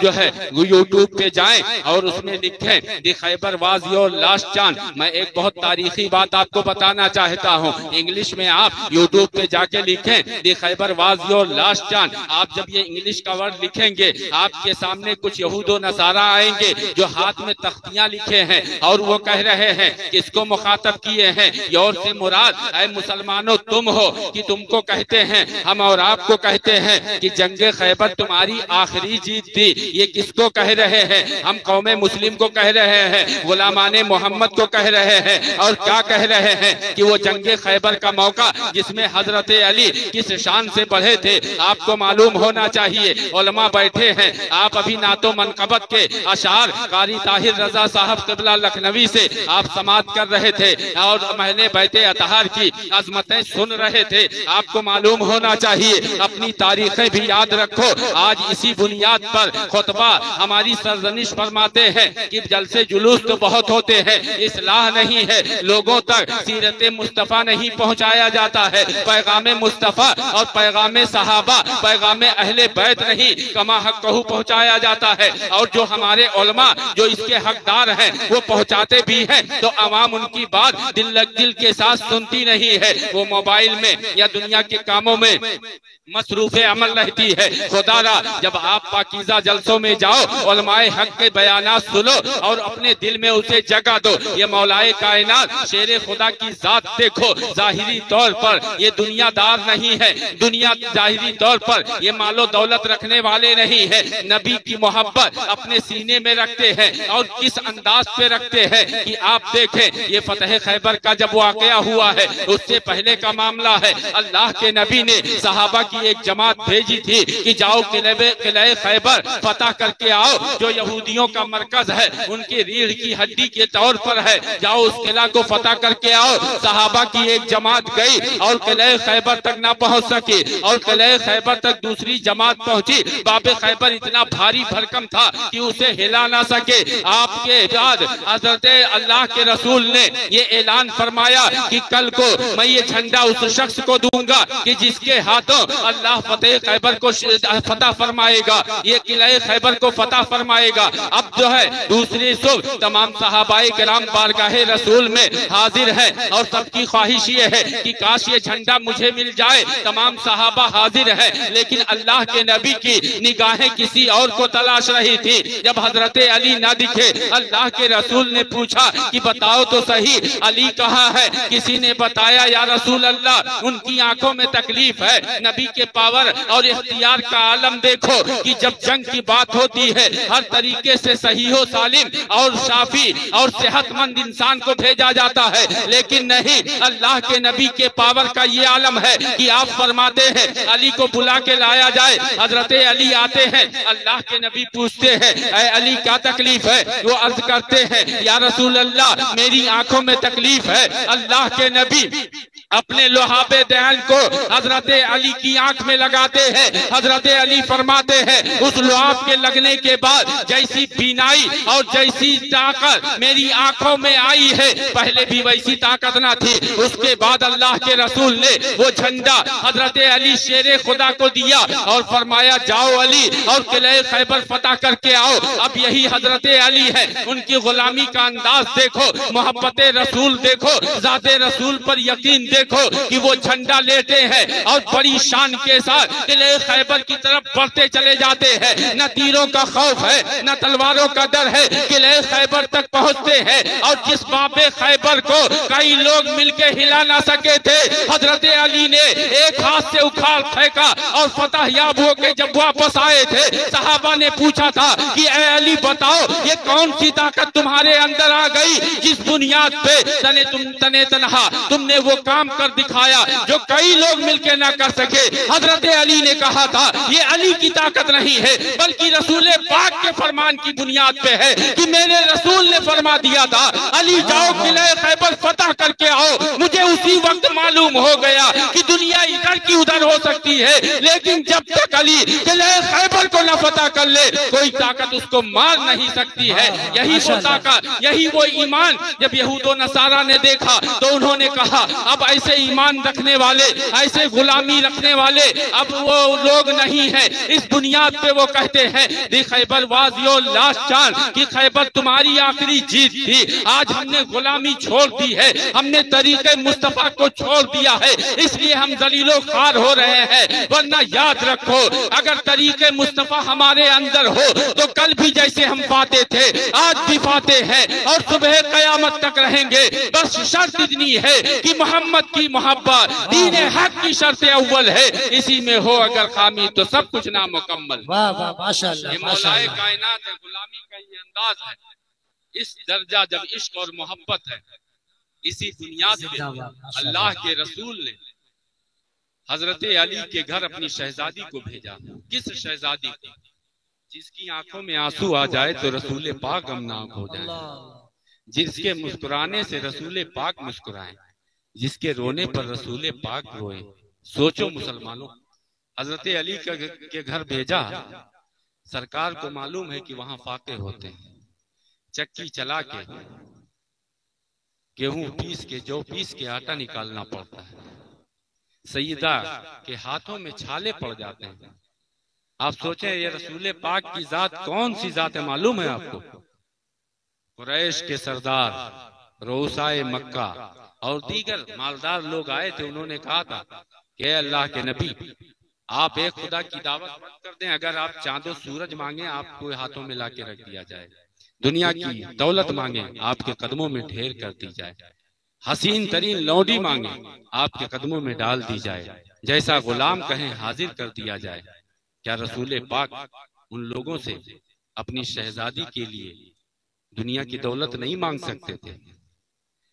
जो है यूट्यूब पे जाएं और उसमें लिखें the Khyber was your last chance. मैं एक बहुत तारीखी बात आपको बताना चाहता हूँ, इंग्लिश में आप यूट्यूब पे जाके लिखें the Khyber was your last chance. आप जब ये इंग्लिश का वर्ड लिखेंगे, आपके सामने कुछ यहूदो नसारा आएंगे जो हाथ में तख्तियां लिखे हैं और वो कह रहे हैं, किसको मुखातब किए हैं, योर से मुराद ऐ मुसलमानों तुम हो कि तुमको कहते हैं, हम और आपको कहते हैं कि जंगे खैबर तुम्हारी आखिरी जीत थी। ये किसको कह रहे हैं? हम कौमे मुस्लिम को कह रहे हैं, गुलामाने मोहम्मद को कह रहे हैं। और क्या कह रहे हैं कि वो जंगे खैबर का मौका जिसमें हजरत अली किस शान से बढ़े थे आपको मालूम होना चाहिए। उलमा बैठे हैं, आप अभी नातो मनकबत के अशार कारी ताहिर रजा साहब क़िबला लखनवी से आप समात कर रहे थे और महले बैते अतहार की अजमतें सुन रहे थे। आपको मालूम होना चाहिए, अपनी तारीखें भी याद रखो। आज इसी बुनियाद पर खुतबा हमारी सरजनिश फरमाते हैं कि जलसे जुलूस तो बहुत होते हैं, इस्लाह नहीं है, लोगों तक सीरत मुस्तफ़ा नहीं पहुंचाया जाता है। पैगाम मुस्तफ़ा और पैगाम सहाबा, पैगाम अहले बैत नहीं कमा हक कहू पहुंचाया जाता है। और जो हमारे उलमा जो इसके हकदार हैं वो पहुंचाते भी हैं तो अवाम उनकी बात दिल के साथ सुनती नहीं है। वो मोबाइल में या दुनिया के कामों में मसरूफ़ अमल रहती है। खुदारा जब आप पाकीज़ा जलसों में जाओ, उलमाए हक के बयानात सुनो और अपने दिल में उसे जगह दो। ये मौलाए कायनात शेरे खुदा की जात देखो, जाहिरी तौर पर ये दुनियादार नहीं है, दुनिया जाहिरी तौर पर ये मालो दौलत रखने वाले नहीं है। नबी की मोहब्बत अपने सीने में रखते हैं और किस अंदाज पे रखते हैं कि कि आप देखें ये फतह खैबर का जब वाकया हुआ है उससे पहले का मामला है। अल्लाह के नबी ने सहाबा की एक जमात भेजी थी कि जाओ किले खैबर फतह करके आओ, जो यहूदियों का मरकज है, उनकी रीढ़ की हड्डी के तौर पर है, जाओ उस किला को फतह करके आओ। सहाबा की एक जमात गई और किले खैबर तक ना पहुंच सकी और किले खैबर तक दूसरी जमात पहुंची। बाबे खैबर इतना भारी भरकम था कि उसे हिला ना सके। आपके बाद हजरत अल्लाह के रसूल ने ये ऐलान फरमाया कि कल को मैं ये झंडा उस शख्स को दूंगा कि जिसके हाथों अल्लाह फतेह खैबर को फतह फरमाएगा, ये किले खैबर को फतह फरमाएगा। अब जो है दूसरी सुबह तमाम सहाबाए किराम बारगाहे रसूल में हाजिर है और सबकी ख्वाहिश ये है कि काश ये झंडा मुझे मिल जाए। तमाम सहाबा हाजिर है, लेकिन अल्लाह के नबी की निगाहें किसी और को तलाश रही थी। जब हजरत अली ना दिखे, अल्लाह के रसूल ने पूछा कि बताओ तो सही अली कहाँ है। किसी ने बताया या रसूल अल्लाह उनकी आंखों में तकलीफ है। नबी के पावर और इख्तियार का आलम देखो कि जब जंग की बात होती है हर तरीके से सही हो सालिम और शाफी और सेहतमंद इंसान को भेजा जाता है, लेकिन नहीं, अल्लाह के नबी के पावर का ये आलम है कि आप फरमाते हैं अली को बुला के लाया जाए। हजरत अली आते हैं, अल्लाह के नबी पूछते हैं ऐ अली क्या तकलीफ है। वो अर्ज करते हैं या रसूल अल्लाह मेरी आंखों में तकलीफ है। अल्लाह के नबी अपने लोहाबे दयान को हजरत अली की आंख में लगाते हैं। हजरत अली फरमाते हैं उस लोहाब के लगने के बाद जैसी बीनाई और जैसी ताकत मेरी आंखों में आई है, पहले भी वैसी ताकत ना थी। उसके बाद अल्लाह के रसूल ने वो झंडा हजरत अली शेरे खुदा को दिया और फरमाया जाओ अली और किले खैबर फतह करके आओ। अब यही हजरत अली है, उनकी गुलामी का अंदाज देखो, मोहब्बत रसूल देखो, ज़ाते रसूल पर यकीन देखो कि वो झंडा लेते हैं और बड़ी शान के साथ किले खैबर की तरफ बढ़ते चले जाते हैं। न तीरों का खौफ है न तलवारों का डर है, किले खैबर तक पहुंचते हैं और जिस बाबे खैबर को कई लोग मिलके हिला ना सके थे, हजरत अली ने एक हाथ से उखाड़ फेंका और फतह याब होके जब वापस आए थे, सहाबा ने पूछा था कि ऐ अली बताओ ये कौन सी ताकत तुम्हारे अंदर आ गई जिस बुनियाद पे तने तनहा तुमने वो काम कर दिखाया जो कई लोग मिलके ना कर सके। हजरत अली ने कहा था ये अली की ताकत नहीं है बल्कि रसूल पाक के फरमान की बुनियाद पे है कि मेरे रसूल ने फरमा दिया था अली जाओ किले खैबर फतह करके आओ। मुझे उसी वक्त मालूम हो गया कि दुनिया इधर की उधर हो सकती है, लेकिन जब तक अली किले खैबर को न फतह कर ले कोई ताकत उसको मार नहीं सकती है। यही वो ताकत, यही वो ईमान जब यहूदो नसारा ने देखा तो उन्होंने कहा अब ऐसे ईमान रखने वाले, ऐसे गुलामी रखने वाले अब वो लोग नहीं है। इस बुनियाद पे वो कहते हैं the Khyber was your last chance कि खैबर तुम्हारी आखिरी जीत थी। आज हमने गुलामी छोड़ दी है, हमने तरीके मुस्तफा को छोड़ दिया है, इसलिए हम जलीलो खार हो रहे हैं। वरना याद रखो अगर तरीके मुस्तफा हमारे अंदर हो तो कल भी जैसे हम पाते थे आज भी पाते हैं और सुबह कयामत तक रहेंगे। बस शर्त इतनी है कि मोहम्मद की मोहब्बत दीन हक की शर्त अव्वल है, इसी में हो अगर खामी तो सब कुछ नामुकम्मल। वाह वाह माशाअल्लाह ये मौलाए कायनात है, गुलामी का ये अंदाज है। इस दर्जा जब इश्क और मोहब्बत है, इसी बुनियाद पे अल्लाह के रसूल ने हजरत अली के घर अपनी शहजादी को भेजा। किस शहजादी को? जिसकी आंखों में आंसू आ जाए तो रसूल पाक गमनाक हो जाए, जिसके मुस्कुराने से रसूल पाक मुस्कुराए, जिसके रोने पर रसूल पाक रोए। सोचो मुसलमानों, हजरत अली के घर भेजा, सरकार को मालूम है कि वहां फाके होते हैं, चक्की चला के गेहूं पीस के जौ पीस के आटा निकालना पड़ता है, सैयदा के हाथों में छाले पड़ जाते हैं। आप सोचें ये रसूल पाक की जात कौन सी जात है मालूम है आपको? कुरैश के सरदार रोसाए मक्का और दीगर मालदार लोग आए थे। उन्होंने कहा था कि अल्लाह के नबी आप एक खुदा की दावत मत कर दें, अगर आप चांदो सूरज मांगे आपको हाथों में ला के रख दिया जाए, दुनिया की दौलत मांगे आपके कदमों में ढेर कर दी जाए, हसीन तरीन लौंडी मांगे आपके कदमों में डाल दी जाए, जैसा गुलाम कहें हाजिर कर दिया जाए। क्या रसूल पाक उन लोगों से अपनी शहजादी के लिए दुनिया की दौलत नहीं मांग सकते थे?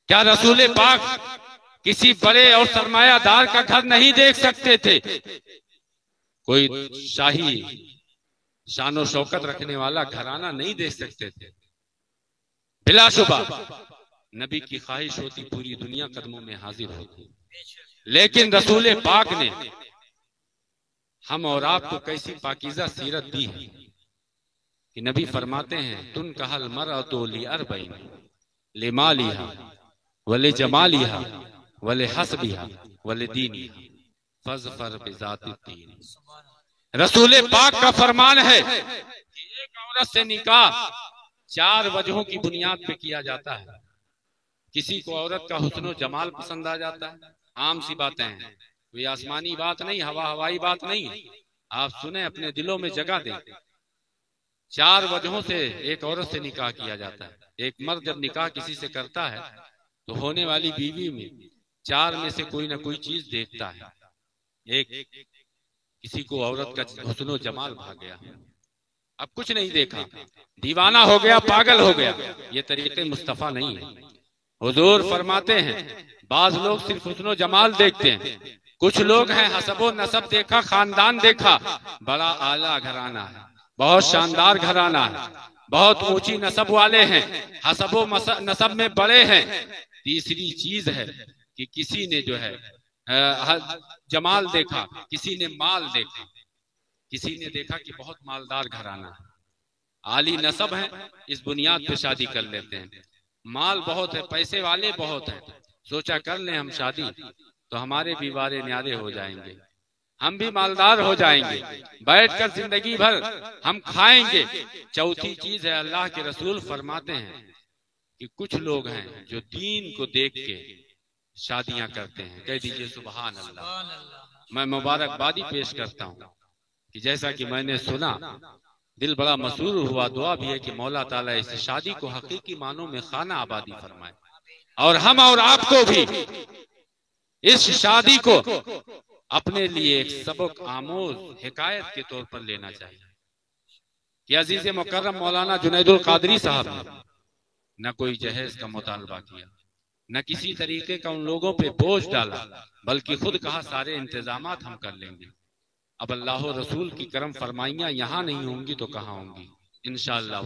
क्या रसूल पाक किसी बड़े और सरमायादार का घर नहीं देख सकते थे? कोई शाही शानो शौकत रखने वाला घराना नहीं देख सकते थे? बिलाशुबा नबी की ख्वाहिश होती पूरी दुनिया कदमों में हाजिर होती, लेकिन रसूल पाक ने हम और आपको कैसी पाकीज़ा सीरत दी है कि नबी फरमाते हैं तुन कहल मरअतु लिअरबईन लिमालिहा वले जमालिहा वले हसबिहा वले दीनिहा फज़फर बिज़ातिद्दीन। रसूल पाक का फरमान है कि एक औरत से निकाह 4 वजहों की बुनियाद पे किया जाता है। किसी को औरत का हुस्न जमाल पसंद आ जाता है, आम सी बातें हैं, कोई आसमानी बात नहीं, हवाई बात नहीं, आप सुने अपने दिलों में जगह दें। 4 वजहों से एक औरत से निकाह किया जाता है। एक मर्द जब निकाह किसी से करता है तो होने वाली बीवी में 4 में से कोई ना कोई चीज देखता है। एक, किसी को औरत का हुस्न जमाल भाग गया, अब कुछ नहीं देखा, दीवाना हो गया, पागल हो गया, ये तरीके मुस्तफा नहीं है। हुजूर फरमाते हैं बाज लोग सिर्फ हुस्न जमाल देखते हैं, कुछ लोग हैं हसबो नसब देखा, खानदान देखा, बड़ा आला घराना है, बहुत शानदार घराना है, बहुत ऊंची नसब वाले हैं, हसबो नसब में बड़े हैं। तीसरी चीज है कि किसी ने जो है जमाल देखा, किसी ने माल देखा, किसी ने देखा कि बहुत मालदार घराना है, आली नसब है, इस बुनियाद पे शादी कर लेते हैं। माल बहुत है, पैसे वाले बहुत हैं, सोचा कर लें हम शादी तो हमारे भी वारे न्यारे हो जाएंगे, हम भी मालदार हो जाएंगे, बैठकर जिंदगी भर हम खाएंगे। चौथी चीज है अल्लाह के रसूल फरमाते हैं कि कुछ लोग हैं जो दीन को देख के शादियां करते हैं। कह दीजिए सुभान अल्लाह। मैं मुबारकबादी पेश करता हूँ कि जैसा कि मैंने सुना, दिल बड़ा मसरूर हुआ, दुआ भी है कि मौला ताला इस शादी को हकीकी मानों में खाना आबादी फरमाए और हम और आपको भी इस शादी को अपने लिए एक सबक आमोज हिकायत के तौर पर लेना चाहिए कि अजीज मुकर्रम मौलाना जुनैदुल कादरी साहब ने न कोई जहेज का मुतालबा किया, न किसी तरीके का उन लोगों पे बोझ डाला, बल्कि खुद कहा सारे इंतजामात हम कर लेंगे। अब अल्लाह रसूल की करम फरमाइयां यहाँ नहीं होंगी तो कहाँ होंगी इंशाअल्लाह।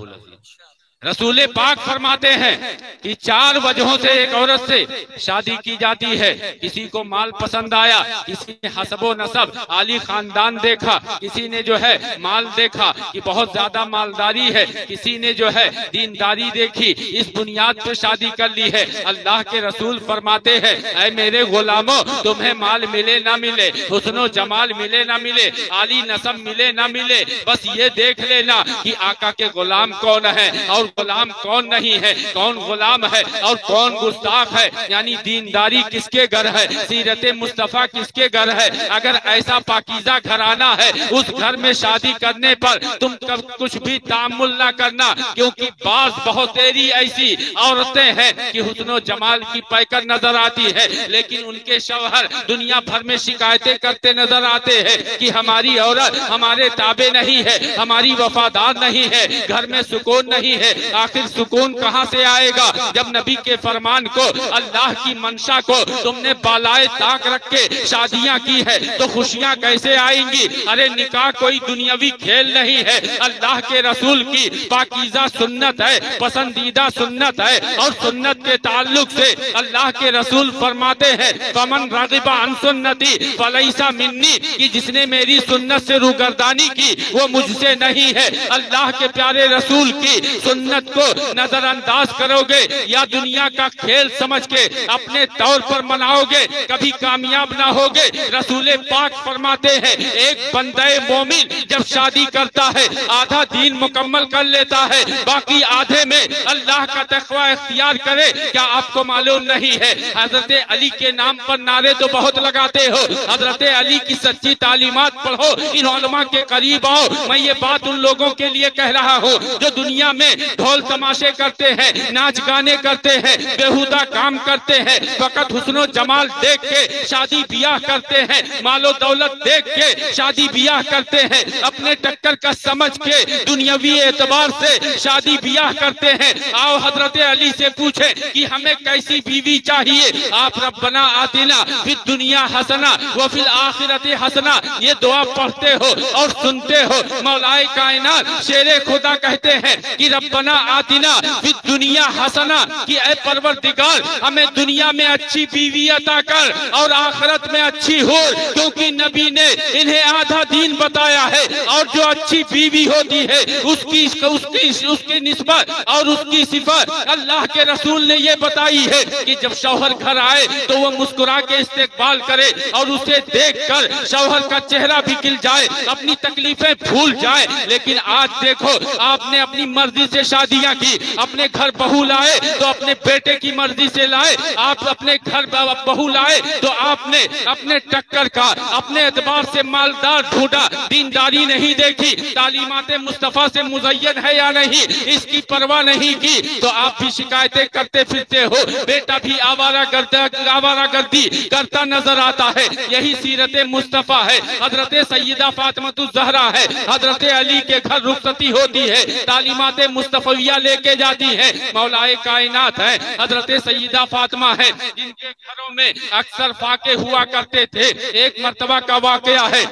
रसूल पाक फरमाते हैं कि 4 वजहों से एक औरत से शादी की जाती है। किसी को माल पसंद आया, किसी ने हसबो नसब आली खानदान देखा, किसी ने जो है माल देखा कि बहुत ज्यादा मालदारी है, किसी ने जो है दीनदारी देखी, इस बुनियाद पर शादी कर ली है। अल्लाह के रसूल फरमाते हैं ऐ मेरे गुलामों, तुम्हें माल मिले ना मिले, हुस्नो जमाल मिले ना मिले, आली नसब मिले ना मिले, बस ये देख लेना कि आका के गुलाम कौन है और गुलाम कौन नहीं है, कौन गुलाम है और कौन गुस्ताख है, यानी दीनदारी किसके घर है, सीरत मुस्तफा किसके घर है। अगर ऐसा पाकीज़ा घराना है, उस घर में शादी करने पर तुम कब कुछ भी तामुल ना करना, क्योंकि बाज बहुत तेरी ऐसी औरतें हैं कि हुस्नो जमाल की पैकर नजर आती है, लेकिन उनके शौहर दुनिया भर में शिकायतें करते नजर आते हैं कि हमारी औरत हमारे ताबे नहीं है, हमारी वफादार नहीं है, घर में सुकून नहीं है। आखिर सुकून कहां से आएगा जब नबी के फरमान को, अल्लाह की मंशा को तुमने बालाए ताक रख के शादियां की है तो खुशियां कैसे आएंगी। अरे निकाह कोई दुनियावी खेल नहीं है, अल्लाह के रसूल की पाकीज़ा सुन्नत है, पसंदीदा सुन्नत है। और सुन्नत के ताल्लुक से अल्लाह के रसूल फरमाते हैं फमन रागिबा अन सुन्नती फलैसा मिन्नी, कि जिसने मेरी सुन्नत से रूगर्दानी की वो मुझसे नहीं है। अल्लाह के प्यारे रसूल की सुन्नत को नजरअंदाज करोगे या दुनिया का खेल समझ के अपने तौर पर मनाओगे, कभी कामयाब ना होगे। रसूल पाक फरमाते हैं एक बंदे मोमिन जब शादी करता है आधा दीन मुकम्मल कर लेता है, बाकी आधे में अल्लाह का तकवा इख्तियार करे। क्या आपको मालूम नहीं है हजरत अली के नाम पर नारे तो बहुत लगाते हो, हजरत अली की सच्ची तालीमात पढ़ो, इन उलमा के करीब आओ। मैं ये बात उन लोगों के लिए कह रहा हूँ जो दुनिया में ढोल तमाशे करते हैं, नाच गाने करते हैं, बेहुदा काम करते हैं, फकत हुस्नो जमाल देख के शादी ब्याह करते हैं, मालो दौलत देख के शादी ब्याह करते हैं, अपने टक्कर का समझ के दुनियावी एतबार से शादी ब्याह करते हैं। आओ हजरत अली से पूछे कि हमें कैसी बीवी चाहिए। आप रब्बना आतिना फिर दुनिया हसना व फिल आखिरत हसना ये दुआ पढ़ते हो और सुनते हो। मौलाए कायनात शेरे खुदा कहते हैं कि रब्बना आतिना फिर दुनिया हसना, कि ऐ परवरदिगार हमें दुनिया में अच्छी बीवी अता कर और आखिरत में अच्छी हो, क्योंकि नबी ने इन्हें आधा दीन बताया है और जो अच्छी बीवी होती है उसकी निस्बत और उसकी सिफत अल्लाह के रसूल ने ये बताई है कि जब शौहर घर आए तो वो मुस्कुरा के इस्तेकबाल करे और उसे देखकर शौहर का चेहरा भी खिल जाए, अपनी तकलीफें भूल जाए। लेकिन आज देखो, आपने अपनी मर्जी से शादियां की, अपने घर बहू लाए तो अपने बेटे की मर्जी से लाए, आप अपने घर बहू लाए तो आपने अपने टक्कर का अपने एतबार से मालदार ढूंढा, दीनदारी नहीं देखी, तालीमाते मुस्तफा से मुज़य्यन है या नहीं इसकी परवाह नहीं की, तो आप भी शिकायतें करते फिरते हो। बेटा भी आवारागर्दी करता नजर आता है। यही सीरत मुस्तफा है। हजरत सैयदा फातिमा ज़हरा है, हजरत अली के घर रुखसती होती है, तालीमाते मुस्तफविया लेके जाती है। मौलाए कायनात है हजरत सैयदा फातिमा है, जिनके घरों में अक्सर फाके हुआ करते थे। एक मर्तबा का वाकया है,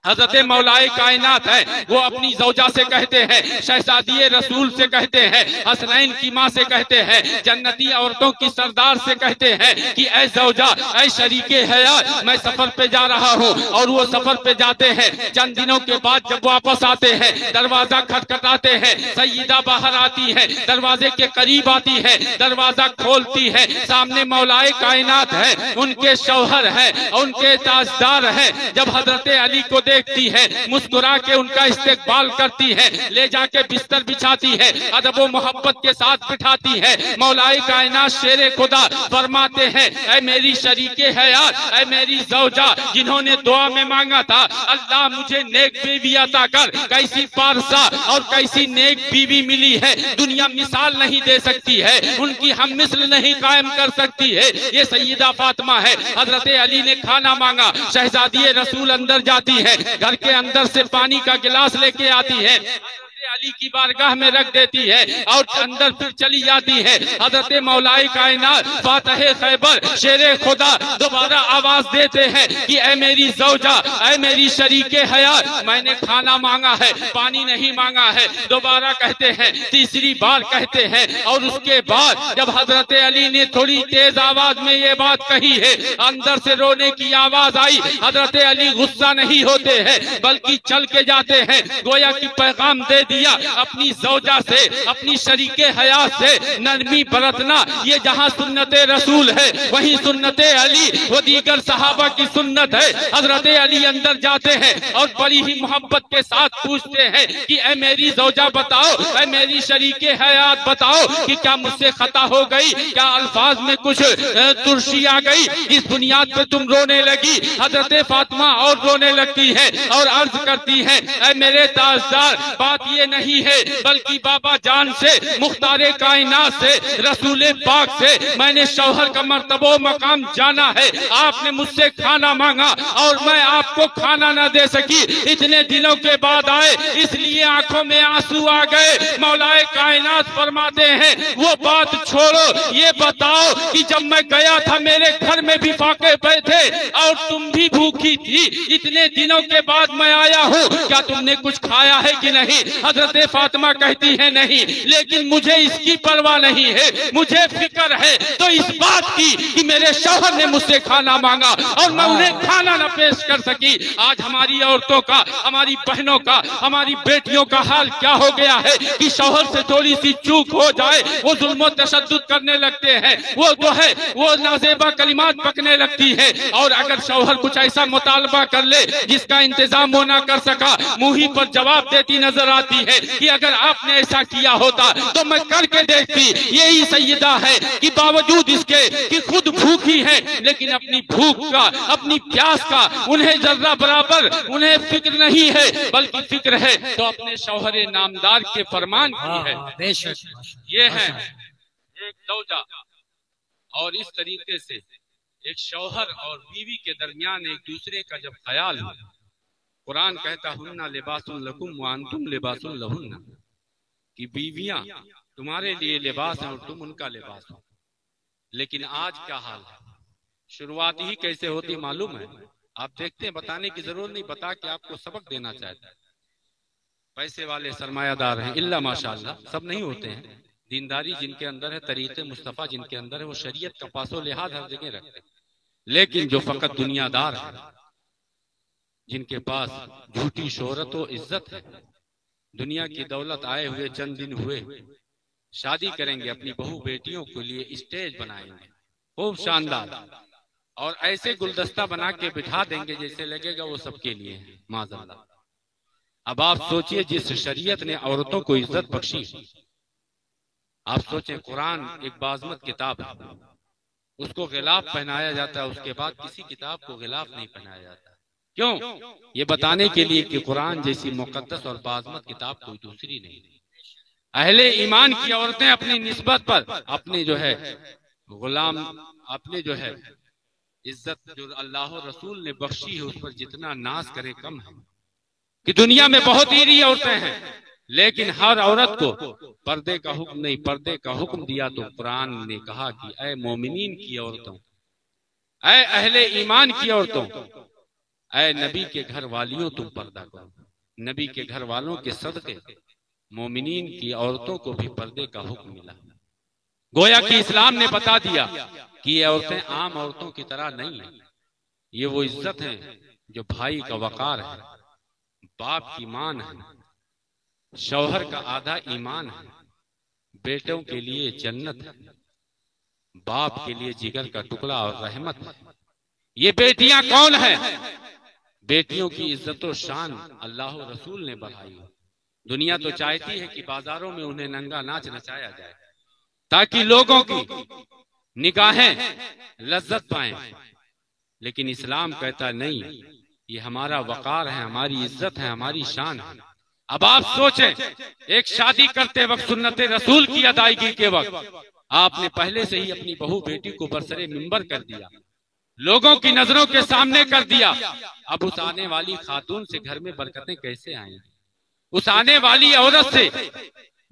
हजरत मौलाए कायनात है वो अपनी जौजा से कहते हैं, शहजादी रसूल से कहते हैं, हसनैन की माँ से कहते हैं, जन्नती औरतों की सरदार से कहते हैं कि ऐ जौजा, ऐ शरीके हयात, मैं सफर पे जा रहा हूँ। और वो सफर पे जाते हैं। चंद दिनों के बाद जब वापस आते हैं, दरवाजा खटखटाते हैं, सैयदा बाहर आती है, दरवाजे के करीब आती है, दरवाजा खोलती है, सामने मौलाए कायनात है, उनके शौहर है, उनके ताजदार है। जब हजरत अली को देखती है, मुस्कुरा के उनका इस्तेकबाल करती है, ले जाके बिस्तर बिछाती है, अदब व मोहब्बत के साथ बिठाती है। मौलाए कायनात शेरे खुदा फरमाते हैं, ऐ मेरी शरीके हयात, ऐ मेरी जौजा जिन्होंने दुआ में मांगा था, अल्लाह मुझे नेक बीवी अता कर। कैसी पारसा और कैसी नेक बीवी मिली है, दुनिया मिसाल नहीं दे सकती है, उनकी हम मिसल नहीं कायम कर सकती है। ये सैयदा फातिमा है। हजरत अली ने खाना मांगा, शहजादी रसूल अंदर जाती है, घर के अंदर से पानी का गिलास लेके आती है, अली की बारगाह में रख देती है और अंदर फिर चली जाती है। हजरत मौलाए कायनात फातह खैबर शेरे खुदा दोबारा आवाज देते हैं कि ऐ मेरी जौजा, ऐ मेरी शरीके हयात, मैंने खाना मांगा है, पानी नहीं मांगा है। दोबारा कहते हैं, तीसरी बार कहते हैं। और उसके बाद जब हजरत अली ने थोड़ी तेज आवाज में ये बात कही है, अंदर से रोने की आवाज आई। हजरत अली गुस्सा नहीं होते हैं, बल्कि चल के जाते हैं, गोया की पैगाम दे दिया अपनी जौजा से, अपनी शरीके हयात से नरमी बरतना। ये जहाँ सुन्नते रसूल है वहीं सुन्नते अली वो दीगर सहाबा की सुन्नत है। हजरत अली अंदर जाते हैं और बड़ी ही मोहब्बत के साथ पूछते हैं कि ऐ मेरी जौजा बताओ, ऐ मेरी शरीके हयात बताओ कि क्या मुझसे खता हो गई, क्या अल्फाज में कुछ तुर्शी आ गई, इस बुनियाद पे तुम रोने लगी। हजरत फातिमा और रोने लगती है और अर्ज करती है, ऐ मेरे ताजदार, बात ये नहीं है बल्कि बाबा जान से, मुख्तारे कायनात से, रसूले पाक से मैंने शौहर का मर्तबा मकाम जाना है। आपने मुझसे खाना मांगा और मैं आपको खाना न दे सकी, इतने दिनों के बाद आए इसलिए आंखों में आंसू आ गए। मौलाए कायनात फरमाते हैं, वो बात छोड़ो, ये बताओ कि जब मैं गया था मेरे घर में भी फाके पे थे और तुम भी भूखी थी, इतने दिनों के बाद मैं आया हूँ, क्या तुमने कुछ खाया है कि नहीं? हजरत फातिमा कहती है नहीं, लेकिन मुझे इसकी परवाह नहीं है, मुझे फिक्र है तो इस बात की कि मेरे शौहर ने मुझसे खाना मांगा और मैं उन्हें खाना न पेश कर सकी। आज हमारी औरतों का, हमारी बहनों का, हमारी बेटियों का हाल क्या हो गया है कि शौहर से थोड़ी सी चूक हो जाए वो जुल्म तशद्दुद करने लगते हैं, वो जो है वो नाजेबा कलिमात पकने लगती है। और अगर शौहर कुछ ऐसा मुतालबा कर ले जिसका इंतजाम वो ना कर सका, मुंह ही पर जवाब देती नजर आती है। है कि अगर आपने ऐसा किया होता तो मैं करके देखती। यही सैयदा है कि बावजूद इसके कि खुद भूखी है लेकिन अपनी भूख का, अपनी प्यास का उन्हें जर्रा बराबर उन्हें फिक्र नहीं है, बल्कि फिक्र है तो अपने शौहर नामदार के फरमान की है। ये है एक दौजा। और इस तरीके से एक शौहर और बीवी के दरमियान एक दूसरे का जब ख्याल हो, कुरान कहता हुन्ना लिबासुन लकुम व अंतुम लिबासुन लहुन्ना, कि बीवियां तुम्हारे लिए लिबास हैं और तुम उनका लिबास हो। लेकिन आज क्या हाल है, शुरुआत ही कैसे होती मालूम है? आप देखते हैं, बताने की जरूरत नहीं, बता के आपको सबक देना चाहता है। पैसे वाले सरमायादार हैं, इल्ला माशाअल्लाह, सब नहीं होते हैं। दीनदारी जिनके अंदर है, तरीके मुस्तफा जिनके अंदर है, वो शरीयत का पासो लिहाज हर जगह रखते हैं। लेकिन जो फकत दुनियादार है, जिनके पास झूठी शोहरत और इज्जत है, दुनिया की दौलत आए हुए चंद दिन हुए, शादी करेंगे, अपनी बहू बेटियों के लिए स्टेज बनाएंगे खूब शानदार, और ऐसे गुलदस्ता बना के बिठा देंगे जैसे लगेगा वो सबके लिए है, माज़अल्लाह। अब आप सोचिए, जिस शरीयत ने औरतों को इज्जत बख्शी, आप सोचें, कुरान एक बाज़मत किताब है, उसको गिलाफ पहनाया जाता है, उसके बाद किसी किताब को गिलाफ नहीं पहनाया जाता। क्यों? ये बताने के लिए कि कुरान जैसी मुकद्दस और बाज़मत किताब कोई दूसरी नहीं। अहले ईमान की औरतें अपनी निस्बत पर अपने जो है गुलाम, अपने जो है इज्जत जो अल्लाह और रसूल ने बख्शी है उस पर जितना नाज करे कम है। कि दुनिया में बहुत ईरी औरतें हैं, लेकिन हर औरत को पर्दे का हुक्म नहीं, पर्दे का हुक्म दिया तो कुरान ने कहा कि ऐ मोमिनीन की औरतों, ऐ अहले ईमान की औरतों, ऐ नबी के घर वालियों, तुम पर्दा करो। नबी के घर वालों के सदके मोमिनीन की औरतों को भी पर्दे का हुक्म मिला। गोया कि इस्लाम ने बता दिया कि ये औरतें आम औरतों की तरह नहीं है, ये वो इज्जत है जो भाई का वकार है, बाप की मान है, शौहर का आधा ईमान है, बेटों के लिए जन्नत है, बाप के लिए जिगर का टुकड़ा और रहमत है। ये बेटियां कौन है? बेटियों की इज्जत और शान अल्लाह और रसूल ने बढ़ाई। दुनिया तो चाहती है कि बाजारों में उन्हें नंगा नाच नचाया जाए ताकि लोगों की निगाहें लज्जत पाएं, लेकिन इस्लाम कहता नहीं, ये हमारा वकार है, हमारी इज्जत है, हमारी शान है। अब आप सोचें, एक शादी करते वक्त सुन्नत रसूल की अदायगी के वक्त आपने पहले से ही अपनी बहू बेटी को बरसरे मिंबर कर दिया, लोगों की नजरों के सामने कर दिया। अब उस आने वाली खातून से घर में बरकतें कैसे आएंगी? उस आने वाली औरत से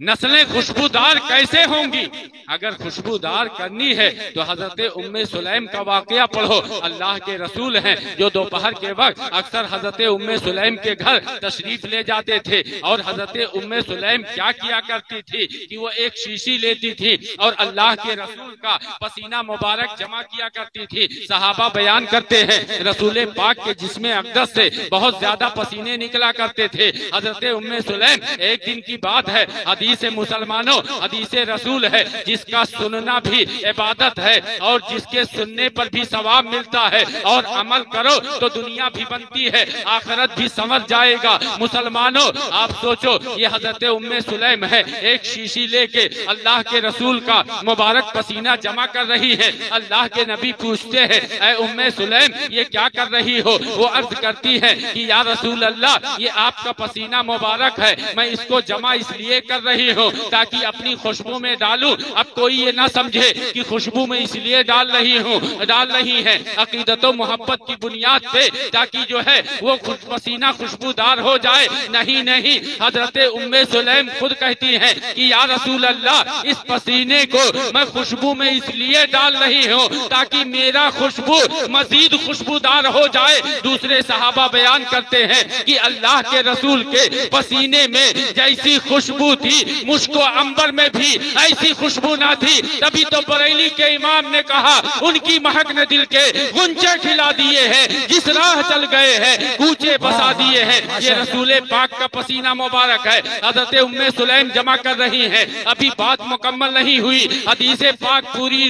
नस्लें खुशबूदार कैसे होंगी? अगर खुशबूदार करनी है तो हजरत उम्मे सुलैम का वाकया पढ़ो। अल्लाह के रसूल हैं जो दोपहर के वक्त अक्सर हजरत उम्मे सुलैम के घर तशरीफ ले जाते थे, और हजरत उम्मे सुलैम क्या किया करती थी कि वो एक शीशी लेती थी और अल्लाह के रसूल का पसीना मुबारक जमा किया करती थी। सहाबा बयान करते हैं रसूल पाक के जिस्म अक़दस से बहुत ज्यादा पसीने निकला करते थे। हजरत उम्मे सुलैम, एक दिन की बात है, हदीस मुसलमानों, हदीस रसूल है, जिसका सुनना भी इबादत है और जिसके सुनने पर भी सवाब मिलता है, और अमल करो तो दुनिया भी बनती है, आखिरत भी समझ जाएगा। मुसलमानों, आप सोचो, ये हजरत उम्मे सुलैम है, एक शीशी लेके अल्लाह के रसूल का मुबारक पसीना जमा कर रही है। अल्लाह के नबी पूछते हैं, ऐ उम्मे सुलैम, ये क्या कर रही हो? वो अर्ज करती है कि या रसूल अल्लाह, ये आपका पसीना मुबारक है, मैं इसको जमा इसलिए कर रही हूँ ताकि अपनी खुशबू में डालूं। अब कोई ये ना समझे कि खुशबू में इसलिए डाल रही है अकीदत मोहब्बत की बुनियाद पे, ताकि जो है वो पसीना खुशबूदार हो जाए। नहीं नहीं, हजरत उम्मे सुलैम खुद कहती हैं कि या रसूल अल्लाह, इस पसीने को मैं खुशबू में इसलिए डाल रही हूँ ताकि मेरा खुशबू मजीद खुशबूदार हो जाए। दूसरे सहाबा बयान करते हैं कि अल्लाह के रसूल के पसीने में जैसी खुशबू थी, मुझको अंबर में भी ऐसी खुशबू ना थी। तभी तो बरेली के इमाम ने कहा, उनकी महक ने दिल के गुंजे खिला दिए हैं, जिस राह चल गए हैं कूचे बसा दिए हैं। ये रसूल पाक का पसीना मुबारक है। हजरत उम्मे सुलैम जमा कर रही हैं, अभी बात मुकम्मल नहीं हुई, हदीस पाक पूरी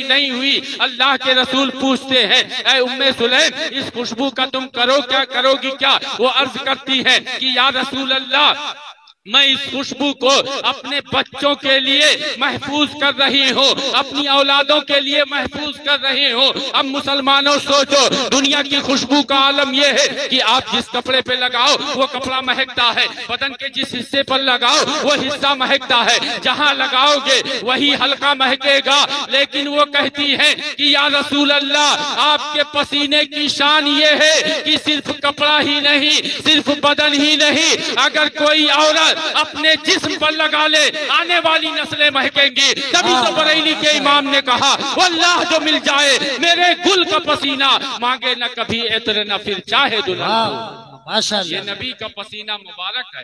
नहीं हुई। अल्लाह के रसूल पूछते हैं, ऐ उम्मे सुलैम, इस खुशबू का तुम करोगी क्या? वो अर्ज करती है कि या रसूल अल्लाह, मैं इस खुशबू को अपने बच्चों के लिए महफूज कर रही हूँ, अपनी औलादों के लिए महफूज कर रही हूँ। अब मुसलमानों सोचो, दुनिया की खुशबू का आलम यह है कि आप जिस कपड़े पे लगाओ वो कपड़ा महकता है, बदन के जिस हिस्से पर लगाओ वो हिस्सा महकता है, जहाँ लगाओगे वही हल्का महकेगा। लेकिन वो कहती है कि या रसूल अल्लाह, आपके पसीने की शान ये है कि सिर्फ कपड़ा ही नहीं, सिर्फ बदन ही नहीं, अगर कोई औरत अपने जिस्म पर लगा ले आने वाली नस्लें महकेंगी। तभी तो बरेली के इमाम ने कहा, वल्लाह जो मिल जाए मेरे गुल का पसीना, मांगे न कभी इत्र न फिर चाहे दुल्हन। ये नबी का पसीना मुबारक है,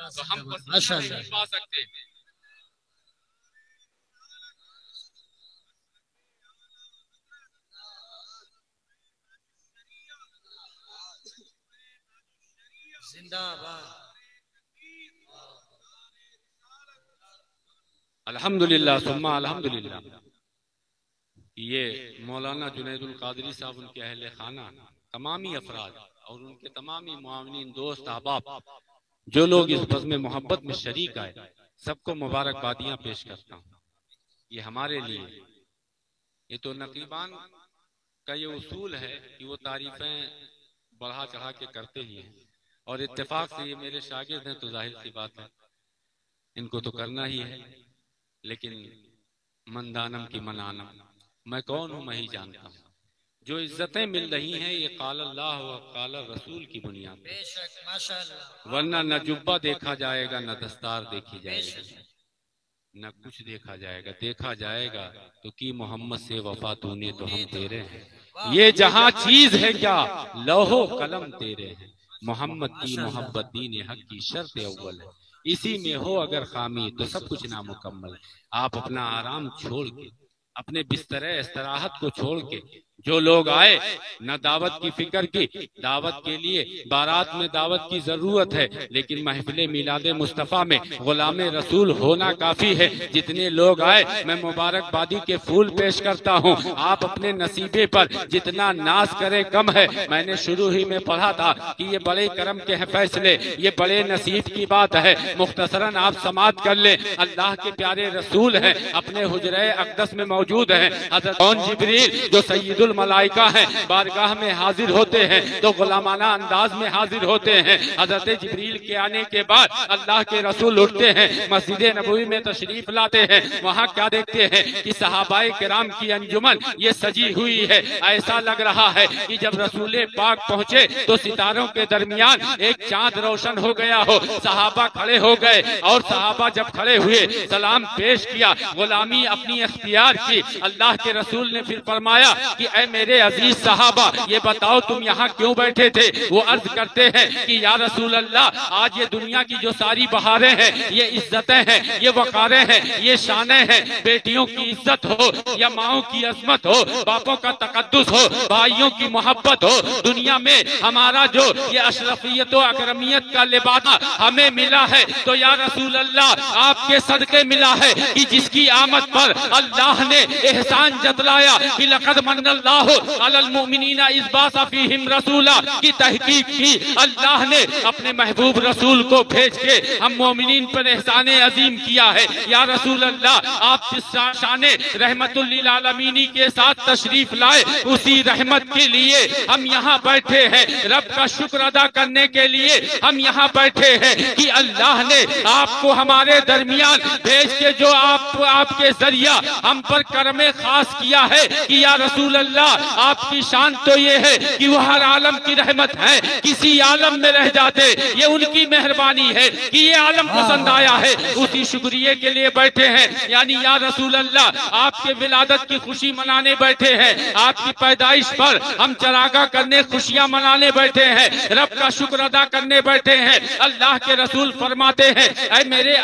तो हम पसीना नहीं पा सकते। अल्हम्दुलिल्लाह सुम्मा अल्हम्दुलिल्लाह। ये मौलाना जुनैदुल कादरी साहब, उनके अहले खाना, तमामी अफराद और उनके तमामी मुआविनीन, दोस्त, अहबाब, जो लोग इस बज़्म मोहब्बत में शरीक आए, सबको मुबारकबादियाँ पेश करता हूँ। ये हमारे लिए, ये तो नकीबान का ये उसूल है कि वो तारीफें बढ़ा चढ़ा के करते ही हैं, और इत्तेफाक से ये मेरे शागिर्द हैं तो जाहिर सी बात है इनको तो करना ही है। लेकिन मन दानम की मनानम, मैं कौन हूँ मैं ही जानता हूँ। जो इज्जतें मिल रही हैं ये काल अल्लाह व काल रसूल की बुनियाद पे, वरना न जुब्बा देखा जाएगा, न दस्तार देखी जाएगी, न कुछ देखा जाएगा। देखा जाएगा तो कि मोहम्मद से वफा तूने तो हम तेरे हैं। ये जहाँ चीज है क्या, लौहो कलम तेरे हैं। मोहम्मद की मोहब्बत दीन हक की शर्त अव्वल है, इसी में हो अगर खामी तो सब कुछ नामुकम्मल है। आप अपना आराम छोड़ के, अपने बिस्तर इस्तराहत को छोड़ के, जो लोग आए न दावत की फिक्र की, दावत के लिए बारात में दावत की जरूरत है, लेकिन महफिल मिलाद मुस्तफ़ा में गुलाम रसूल होना काफी है। जितने लोग आए मैं मुबारकबादी के फूल पेश करता हूँ। आप अपने नसीबे पर जितना नाज करे कम है। मैंने शुरू ही में पढ़ा था कि ये बड़े करम के हैं फैसले, ये बड़े नसीब की बात है। मुख्तसरन आप समात कर ले। अल्लाह के प्यारे रसूल हैं, अपने हुजरे अक़दस में मौजूद हैं। हज़रत जिब्रील जो सय्यदुल मलाइका हैं, बारगाह में हाजिर होते हैं तो गुलामाना अंदाज में हाजिर होते हैं। हजरत जिब्रील के आने के बाद अल्लाह के रसूल उठते हैं, मस्जिद नबवी में तशरीफ लाते हैं। वहाँ क्या देखते हैं कि सहाबाए किराम की अंजुमन ये सजी हुई है। ऐसा लग रहा है कि जब रसूल पाक पहुँचे तो सितारों के दरमियान एक चांद रोशन हो गया हो। सहाबा खड़े हो गए और सहाबा जब खड़े हुए सलाम पेश किया, गुलामी अपनी अख्तियार की। अल्लाह के रसूल ने फिर फरमाया कि ऐ मेरे अजीज सहाबा, ये बताओ तुम यहाँ क्यों बैठे थे। वो अर्ज करते हैं कि या रसूल अल्लाह, आज ये दुनिया की जो सारी बहारें हैं, ये इज्जतें हैं, ये वकारें हैं, ये शानें हैं, बेटियों की इज्जत हो या माओं की अजमत हो, बापों का तकद्दुस हो, भाइयों की मोहब्बत हो, दुनिया में हमारा जो ये अशरफियत और अकरमियत का लिबास हमें मिला है, तो या रसूल अल्लाह आपके सदके मिला है कि जिसकी आमद पर अल्लाह ने एहसान जतलाया कि लक़द मन्नल्लाहु अलल मुमिनीना इज़ बाअसा फ़ीहिम रसूला, की तहकीक की अल्लाह ने अपने महबूब रसूल को भेज के हम मोमिनीन पर एहसान अजीम किया है। या रसूल अल्लाह, आप जिस शान रहमतुल लिल आलमीनी के साथ तशरीफ लाए, उसी रहमत के लिए हम यहाँ बैठे हैं। रब का शुक्र अदा करने के लिए हम यहाँ बैठे हैं कि अल्लाह ने आपको हमारे दरमियान भेज के जो आपके जरिया हम पर करमे खास किया है कि या रसूल अल्लाह, आपकी शान तो ये है कि वो हर आलम की रहमत है। किसी आलम में रह जाते, ये उनकी मेहरबानी है कि ये आलम पसंद आया है। उसी शुक्रिया के लिए बैठे हैं। यानी या रसूल अल्लाह, आपके विलादत की खुशी मनाने बैठे हैं, आपकी पैदाइश पर हम चरागा करने खुशियां मनाने बैठे हैं, रब का शुक्र अदा करने बैठे हैं। अल्लाह के रसूल फरमाते हैं, ऐ मेरे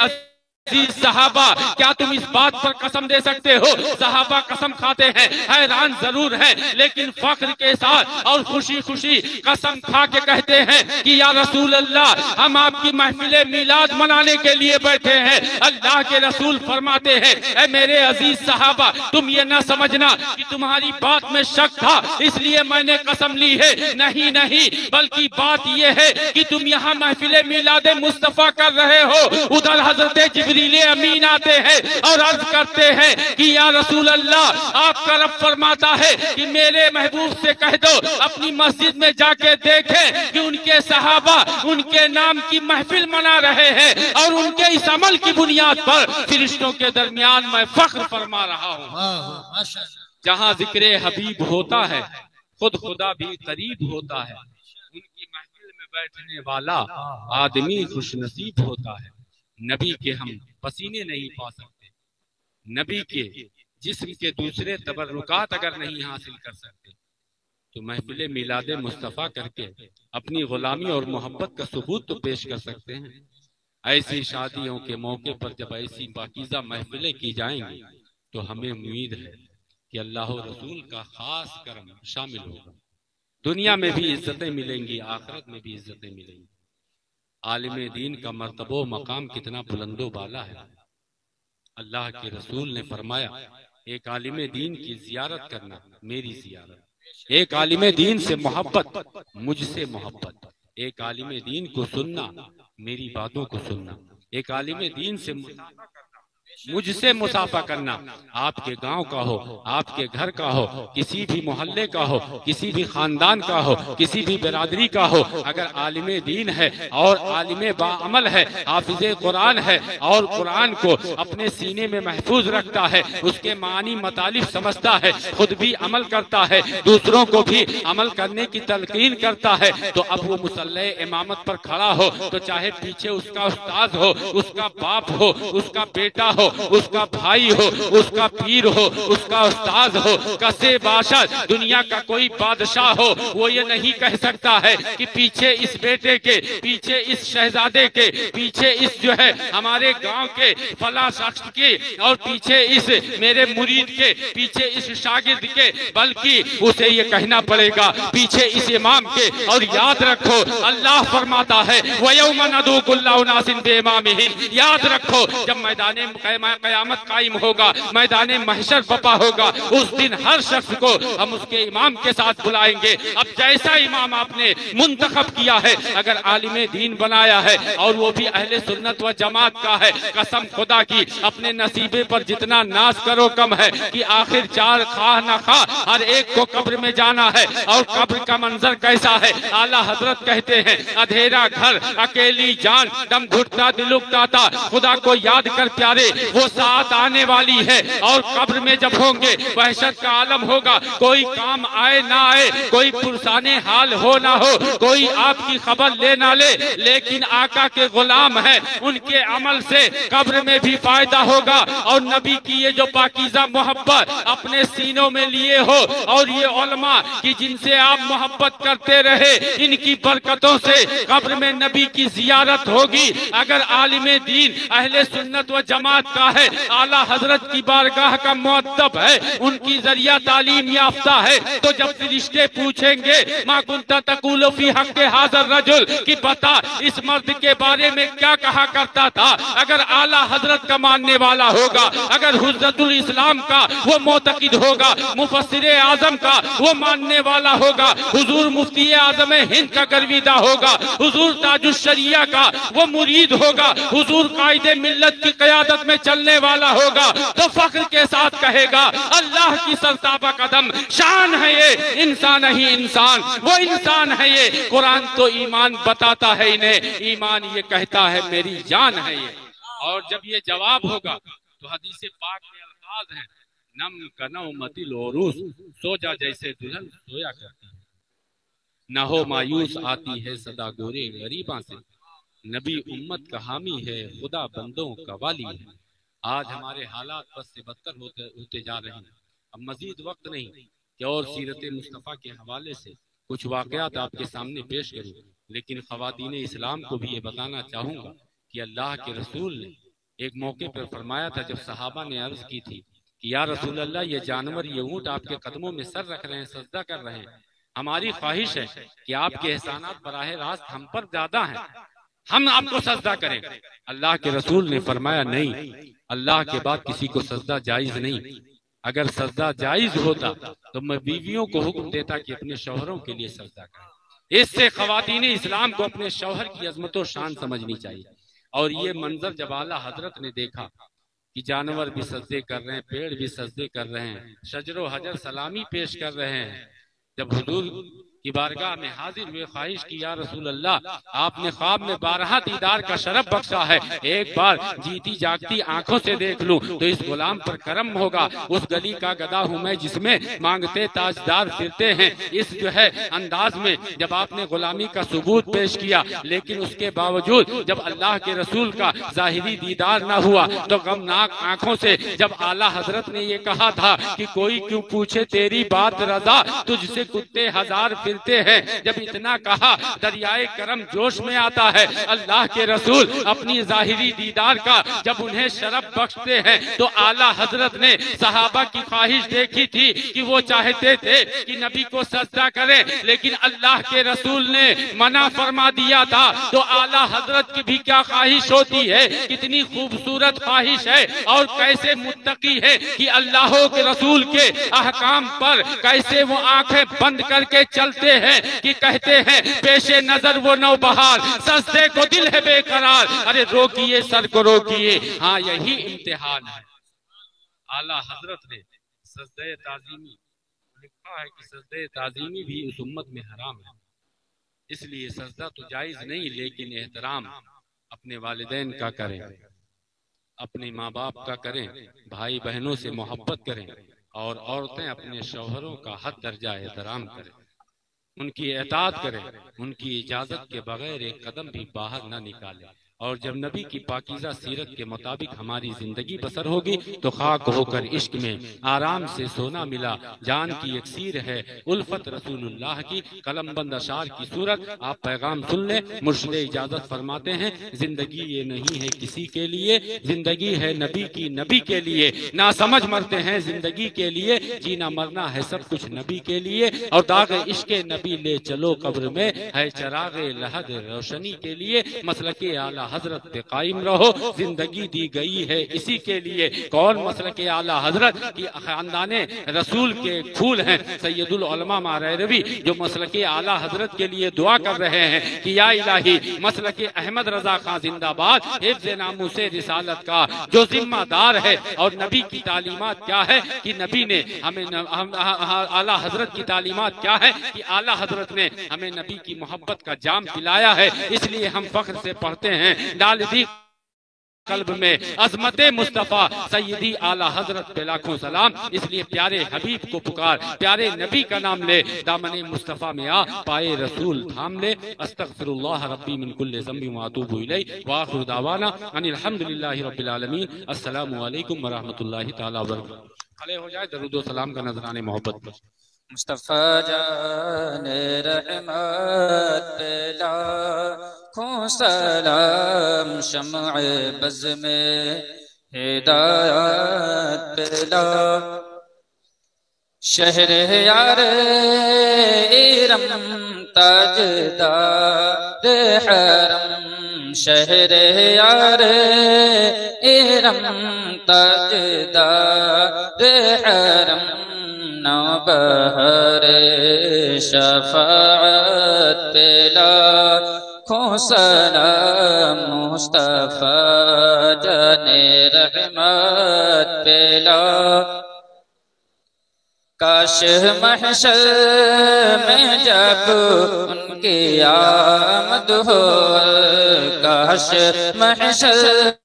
अजीज सहाबा, क्या तुम इस बात पर कसम दे सकते हो? सहाबा कसम खाते हैं, हैरान जरूर है, लेकिन फख्र के साथ और खुशी खुशी कसम खा के कहते हैं कि या रसूल अल्लाह, हम आपकी महफिले मिलाद मनाने के लिए बैठे हैं। अल्लाह के रसूल फरमाते हैं, ऐ मेरे अजीज सहाबा, तुम ये ना समझना कि तुम्हारी बात में शक था इसलिए मैंने कसम ली है, नहीं नहीं, बल्कि बात यह है कि तुम यहाँ महफिले मिलादे मुस्तफा कर रहे हो, उधर हजरत जिब्रील अमीन आते हैं और अर्ज करते हैं कि या रसूल अल्लाह, आपका रब फरमाता है कि मेरे महबूब से कह दो अपनी मस्जिद में जाके देखें कि उनके सहाबा उनके नाम की महफिल मना रहे हैं और उनके इस अमल की बुनियाद पर फरिश्तों के दरमियान मैं फख्र फरमा रहा हूँ। जहाँ जिक्र हबीब होता है खुद खुदा भी करीब होता है, उनकी महफिल में बैठने वाला आदमी खुशनसीब होता है। नबी के हम पसीने नहीं पा सकते, नबी के जिस्म के दूसरे तबर्रुकात अगर नहीं हासिल कर सकते तो महफिल मिलादे मुस्तफ़ा करके अपनी गुलामी और मोहब्बत का सबूत तो पेश कर सकते हैं। ऐसी शादियों के मौके पर जब ऐसी पाकीज़ा महफिलें की जाएंगी तो हमें उम्मीद है कि अल्लाह रसूल का खास करम शामिल होगा। दुनिया में भी इज्जतें मिलेंगी, आखिरत में भी इज्जतें मिलेंगी। आलिम दीन का मर्तबो मकाम कितना बुलंदो बाला है। अल्लाह के रसूल ने फरमाया, एक आलिम दीन की जियारत करना मेरी जियारत, एक आलिम दीन से मोहब्बत मुझसे मोहब्बत, एक आलिम दीन को सुनना मेरी बातों को सुनना, एक आलिम दीन से मुझसे मुसाफा करना। आपके गांव का हो, आपके घर का हो, किसी भी मोहल्ले का हो, किसी भी खानदान का हो, किसी भी बिरादरी का हो, अगर आलिम दीन है और आलिम बाअमल है, हाफिज़े कुरान है और कुरान को अपने सीने में महफूज रखता है, उसके मानी मतालिफ समझता है, खुद भी अमल करता है, दूसरों को भी अमल करने की तलकीन करता है, तो अब वो मुसल्ले इमामत पर खड़ा हो तो चाहे पीछे उसका उस्ताद हो, उसका बाप हो, उसका बेटा हो, उसका भाई हो, उसका पीर हो, उसका उस्ताद हो, कसे बादशाह दुनिया का कोई बादशाह हो, वो ये नहीं कह सकता है कि पीछे इस बेटे के, पीछे इस शहजादे के, पीछे इस जो है हमारे गांव के फला शख्स के और पीछे इस मेरे मुरीद के, पीछे इस शागिर्द के, बल्कि उसे ये कहना पड़ेगा पीछे इस इमाम के। और याद रखो अल्लाह फरमाता है वयौम नदू कुल्ला उनासिन बिइमामिहिम, याद रखो जब मैदाने क़यामत कायम होगा, मैदाने महशर बपा होगा, उस दिन हर शख्स को हम उसके इमाम के साथ बुलाएंगे। अब जैसा इमाम आपने मुंतखब किया है, अगर आलिम दीन बनाया है और वो भी अहले सुन्नत व जमात का है, कसम खुदा की अपने नसीबे पर जितना नाज करो कम है कि आखिर चार खा न खा हर एक को कब्र में जाना है। और कब्र का मंजर कैसा है? आला हजरत कहते हैं अंधेरा घर, अकेली जान, दम घुटता दिल उकताता, खुदा को याद कर प्यारे वो साथ आने वाली है। और कब्र में जब होंगे वहशत का आलम होगा, कोई काम आए ना आए, कोई पुरसाने हाल हो ना हो, कोई आपकी खबर ले ना ले, लेकिन आका के गुलाम है, उनके अमल से कब्र में भी फायदा होगा। और नबी की ये जो पाकीज़ा मोहब्बत अपने सीनों में लिए हो और ये उलमा की जिनसे आप मोहब्बत करते रहे, इनकी बरकतों से कब्र में नबी की जियारत होगी। अगर आलिम दीन अहले सुन्नत व जमात का है, आला हजरत की बारगाह का मुअद्दब है, उनकी जरिया तालीम याफ्ता है, तो जब फरिश्ते पूछेंगे मा कुंता तक़ूलु फी हक़्क़ि हाज़ा रजुल कि बता इस मर्द के बारे में क्या कहा करता था, अगर आला हजरत का मानने वाला होगा, अगर हुज्जतुल इस्लाम का वो मोतकिद होगा, मुफस्सिर आजम का वो मानने वाला होगा, हुजूर मुफ्ती आजम हिंद का गर्विदा होगा, हुजूर ताजुश शरिया का वो मुरीद होगा, हुजूर कायदे मिल्लत की क़यादत में चलने वाला होगा, तो फख्र के साथ कहेगा अल्लाह की सरताबा कदम शान है ये, इंसान ही इंसान, वो इंसान है ये। कुरान तो ईमान बताता है इन्हें, ईमान ये कहता है मेरी जान है ये। और जब ये जवाब होगा तो हदीस पाक में अल्फाज हैं, नम कनौ मतिल ओरूस, सो जा जैसे दुल्हन सोया करती है, न हो मायूस आती है सदा गोरे गरीबा से, नबी उम्मत का हामी है, खुदा बंदों का वाली है। आज हमारे हालात बस से बदतर होते जा रहे हैं। अब मजीद वक्त नहीं कि और सीरत मुस्तफ़ा के हवाले से कुछ वाक़यात आपके सामने पेश करूं, लेकिन ख़वातीन इस्लाम को भी ये बताना चाहूँगा कि अल्लाह के रसूल ने एक मौके पर फरमाया था जब सहाबा ने अर्ज की थी कि या रसूल अल्लाह, ये जानवर, ये ऊंट आपके कदमों में सर रख रहे हैं, सजदा कर रहे हैं, हमारी ख्वाहिश है कि आपके एहसानात बराह रास्त हम पर ज्यादा हैं, हम आपको सजदा करें। अल्लाह के रसूल ने फरमाया नहीं, अल्लाह के बाद किसी को सजदा जायज नहीं। अगर सजदा जायज होता तो मैं बीवियों को हुक्म देता कि अपने शौहरों के लिए सजदा करें। इससे ख्वातीन इस्लाम को अपने शौहर की अजमत और शान समझनी चाहिए। और ये मंजर जब आला हजरत ने देखा कि जानवर भी सजदे कर रहे हैं, पेड़ भी सजदे कर रहे हैं, शजरो हजर सलामी पेश कर रहे हैं, जब हुजूर की बारगाह में हाजिर हुए, ख्वाहिश की या रसूल अल्लाह, आपने ख्वाब में 12 दीदार का शरफ बख्शा है, एक बार जीती जागती आंखों से देख लूं तो इस गुलाम पर करम होगा। उस गली का गदा हूं मैं जिसमें मांगते ताजदार फिरते हैं। इस जो है अंदाज में जब आपने गुलामी का सबूत पेश किया, लेकिन उसके बावजूद जब अल्लाह के रसूल का जाहिरी दीदार न हुआ तो गमनाक आंखों से जब आला हजरत ने ये कहा था कि कोई क्यों पूछे तेरी बात रजा, तुझसे कुत्ते हजार फिरते हैं, जब इतना कहा दरियाए करम जोश में आता है। अल्लाह के रसूल अपनी जाहिरी दीदार का जब उन्हें शरफ बख्शते हैं तो आला हजरत ने सहाबा की ख्वाहिश देखी थी कि वो चाहते थे कि नबी को सजदा करें, लेकिन अल्लाह के रसूल ने मना फरमा दिया था। तो आला हजरत की भी क्या ख्वाहिश होती है, कितनी खूबसूरत ख्वाहिश है और कैसे मुत्तकी है कि अल्लाह के रसूल के अहकाम पर कैसे वो आंखें बंद करके चलते हैं कि कहते हैं पेशे नजर वो नौबहार, सजदे को दिल है बेकरार, अरे रोकिए सर को रोकिए। हाँ, यही इम्तिहान है। आला हजरत ने सजदे ताजीमी लिखा है कि सजदे ताजीमी भी उस उम्मत में हराम है, इसलिए सजदा तो जायज नहीं, लेकिन एहतराम अपने वालिदैन का करें, अपने माँ बाप का करें, भाई बहनों से मोहब्बत करें, और औरतें अपने शौहरों का हद दर्जा एहतराम करें, उनकी एताअत करें, उनकी इजाजत के बगैर एक कदम भी बाहर न निकालें। और जब नबी की पाकीज़ा सीरत के मुताबिक हमारी जिंदगी बसर होगी तो खाक होकर इश्क में आराम से सोना मिला, जान की यकसीर है उल्फत रसूलुल्लाह की, कलमबंद अशार की सूरत। आप पैगाम सुन ले, मुर्शिद इजाजत फरमाते हैं, जिंदगी ये नहीं है किसी के लिए, जिंदगी है नबी की, नबी के लिए। ना समझ मरते हैं जिंदगी के लिए, जीना मरना है सब कुछ नबी के लिए। और दाग इश्क नबी ले चलो कब्र में, है चराग लहद रोशनी के लिए। मसलके आला हजरत पे कायम रहो, जिंदगी दी गई है इसी के लिए। कौन मसलके आला हजरत की खानदाने रसूल के फूल हैं सैयदुल उलमा मारवी, जो मसलके आला हजरत के लिए दुआ कर रहे हैं कि या इलाही मसलके अहमद रजा खान जिंदाबाद, हिफ्ज़ नामूसे रिसालत का जो जिम्मेदार है। और नबी की तालीमात क्या है कि नबी ने हमें आला हजरत की तालीमात क्या है कि आला हजरत ने हमें नबी की मोहब्बत का जाम पिलाया है। इसलिए हम फख्र से पढ़ते हैं, डाल दी कल्ब में अजमत मुस्तफा सैयदी आला हजरत पे लाखों सलाम। इसलिए प्यारे हबीब को पुकार, प्यारे नबी का नाम ले, दामने मुस्तफा में आ, पाए रसूल थाम ले। अस्तगफिरुल्लाह रब्बी मिन कुल्लि ज़ंबि व अतूबु इलैहि व आखिरु दावाना अनिल हम्दुलिल्लाहि रब्बिल आलमीन। अस्सलामु अलैकुम व रहमतुल्लाहि तआला व बरकातहू। खड़े हो जाए, दरूद व सलाम का नजराने मोहब्बत पर। मुस्तफा जान रहमत पे लाखों सलाम, शम्अ बज़ में हिदायत पे लाखों, शहर यार इरम ताजदार हरम, शहर यार इरम ताजदार हरम, नौबहर शफाअत पे लाखों सलाम, मुस्तफा जाने रहमत पे लाखों। काश महशर में जब उनकी आमद हो, काश महशर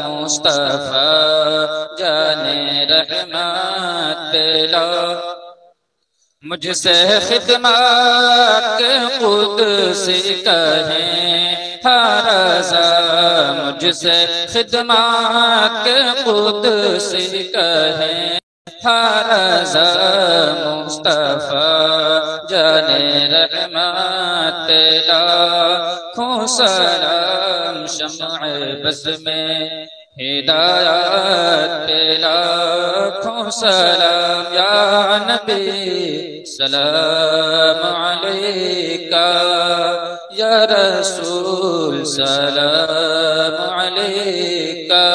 मुस्तफा जाने रहमत पे लाखों। मुझसे खिदमत कुदसी कहें हर रज़ा, मुझसे खिदमत कुदसी कहें हारज़ा मुस्तफ़ा जाने रहमत लाखों सलाम शम्अ बज़ में हिदायत लाखों सलाम या नबी सलाम अलैका या रसूल सलाम अलैका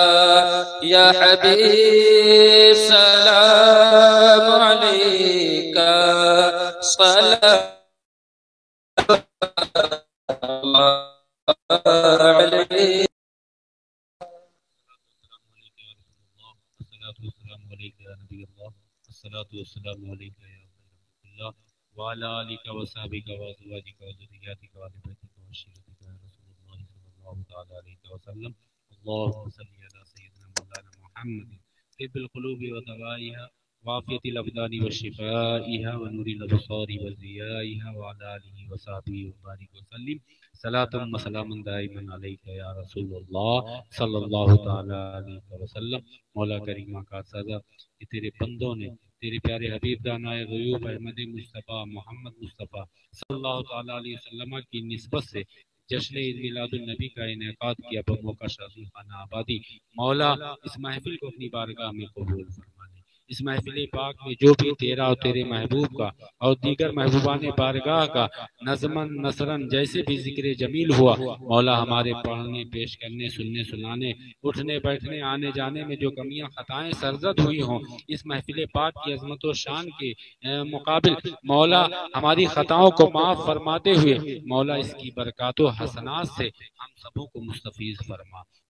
या हबीब सलाम अलैका सलाम अलैका वाफ़ियतिल अबदानी व शिफ़ाइहा व नूरिल अबसारी व ज़ियाइहा व अला आलिहि व सहबिहि व बारिक व सल्लिम सलातन व सलामन दाइमन अलैका या रसूलुल्लाह सल्लल्लाहु तआला अलैहि व सल्लम। मौला करीमा का सज़ा कि तेरे बंदों ने तेरे प्यारे हबीब दानाए ग़ुयूब अहमद मुस्तफ़ा मोहम्मद मुस्तफ़ा सल्लल्लाहु तआला अलैहि वसल्लम की निस्बत से जश्न ईद मिलादुन नबी का इनेकाद किया बमौका शादी खाना आबादी। मौला इस महफिल को अपनी बारगाह में कबूल फरमा ले। इस महफिल पाक में जो भी तेरा और तेरे महबूब का और दीगर महबूबान बारगाह का नज़मन नसरन जैसे भी जिक्र जमील हुआ, मौला हमारे पढ़ने पेश करने सुनने सुनाने उठने बैठने आने जाने में जो कमियां खताएं सरजद हुई हों, इस महफिल पाक की अजमत व शान के मुकाबिल मौला हमारी खताओं को माफ़ फरमाते हुए मौला इसकी बरकात व हसनात से हम सबों को मुस्तफीज फरमा।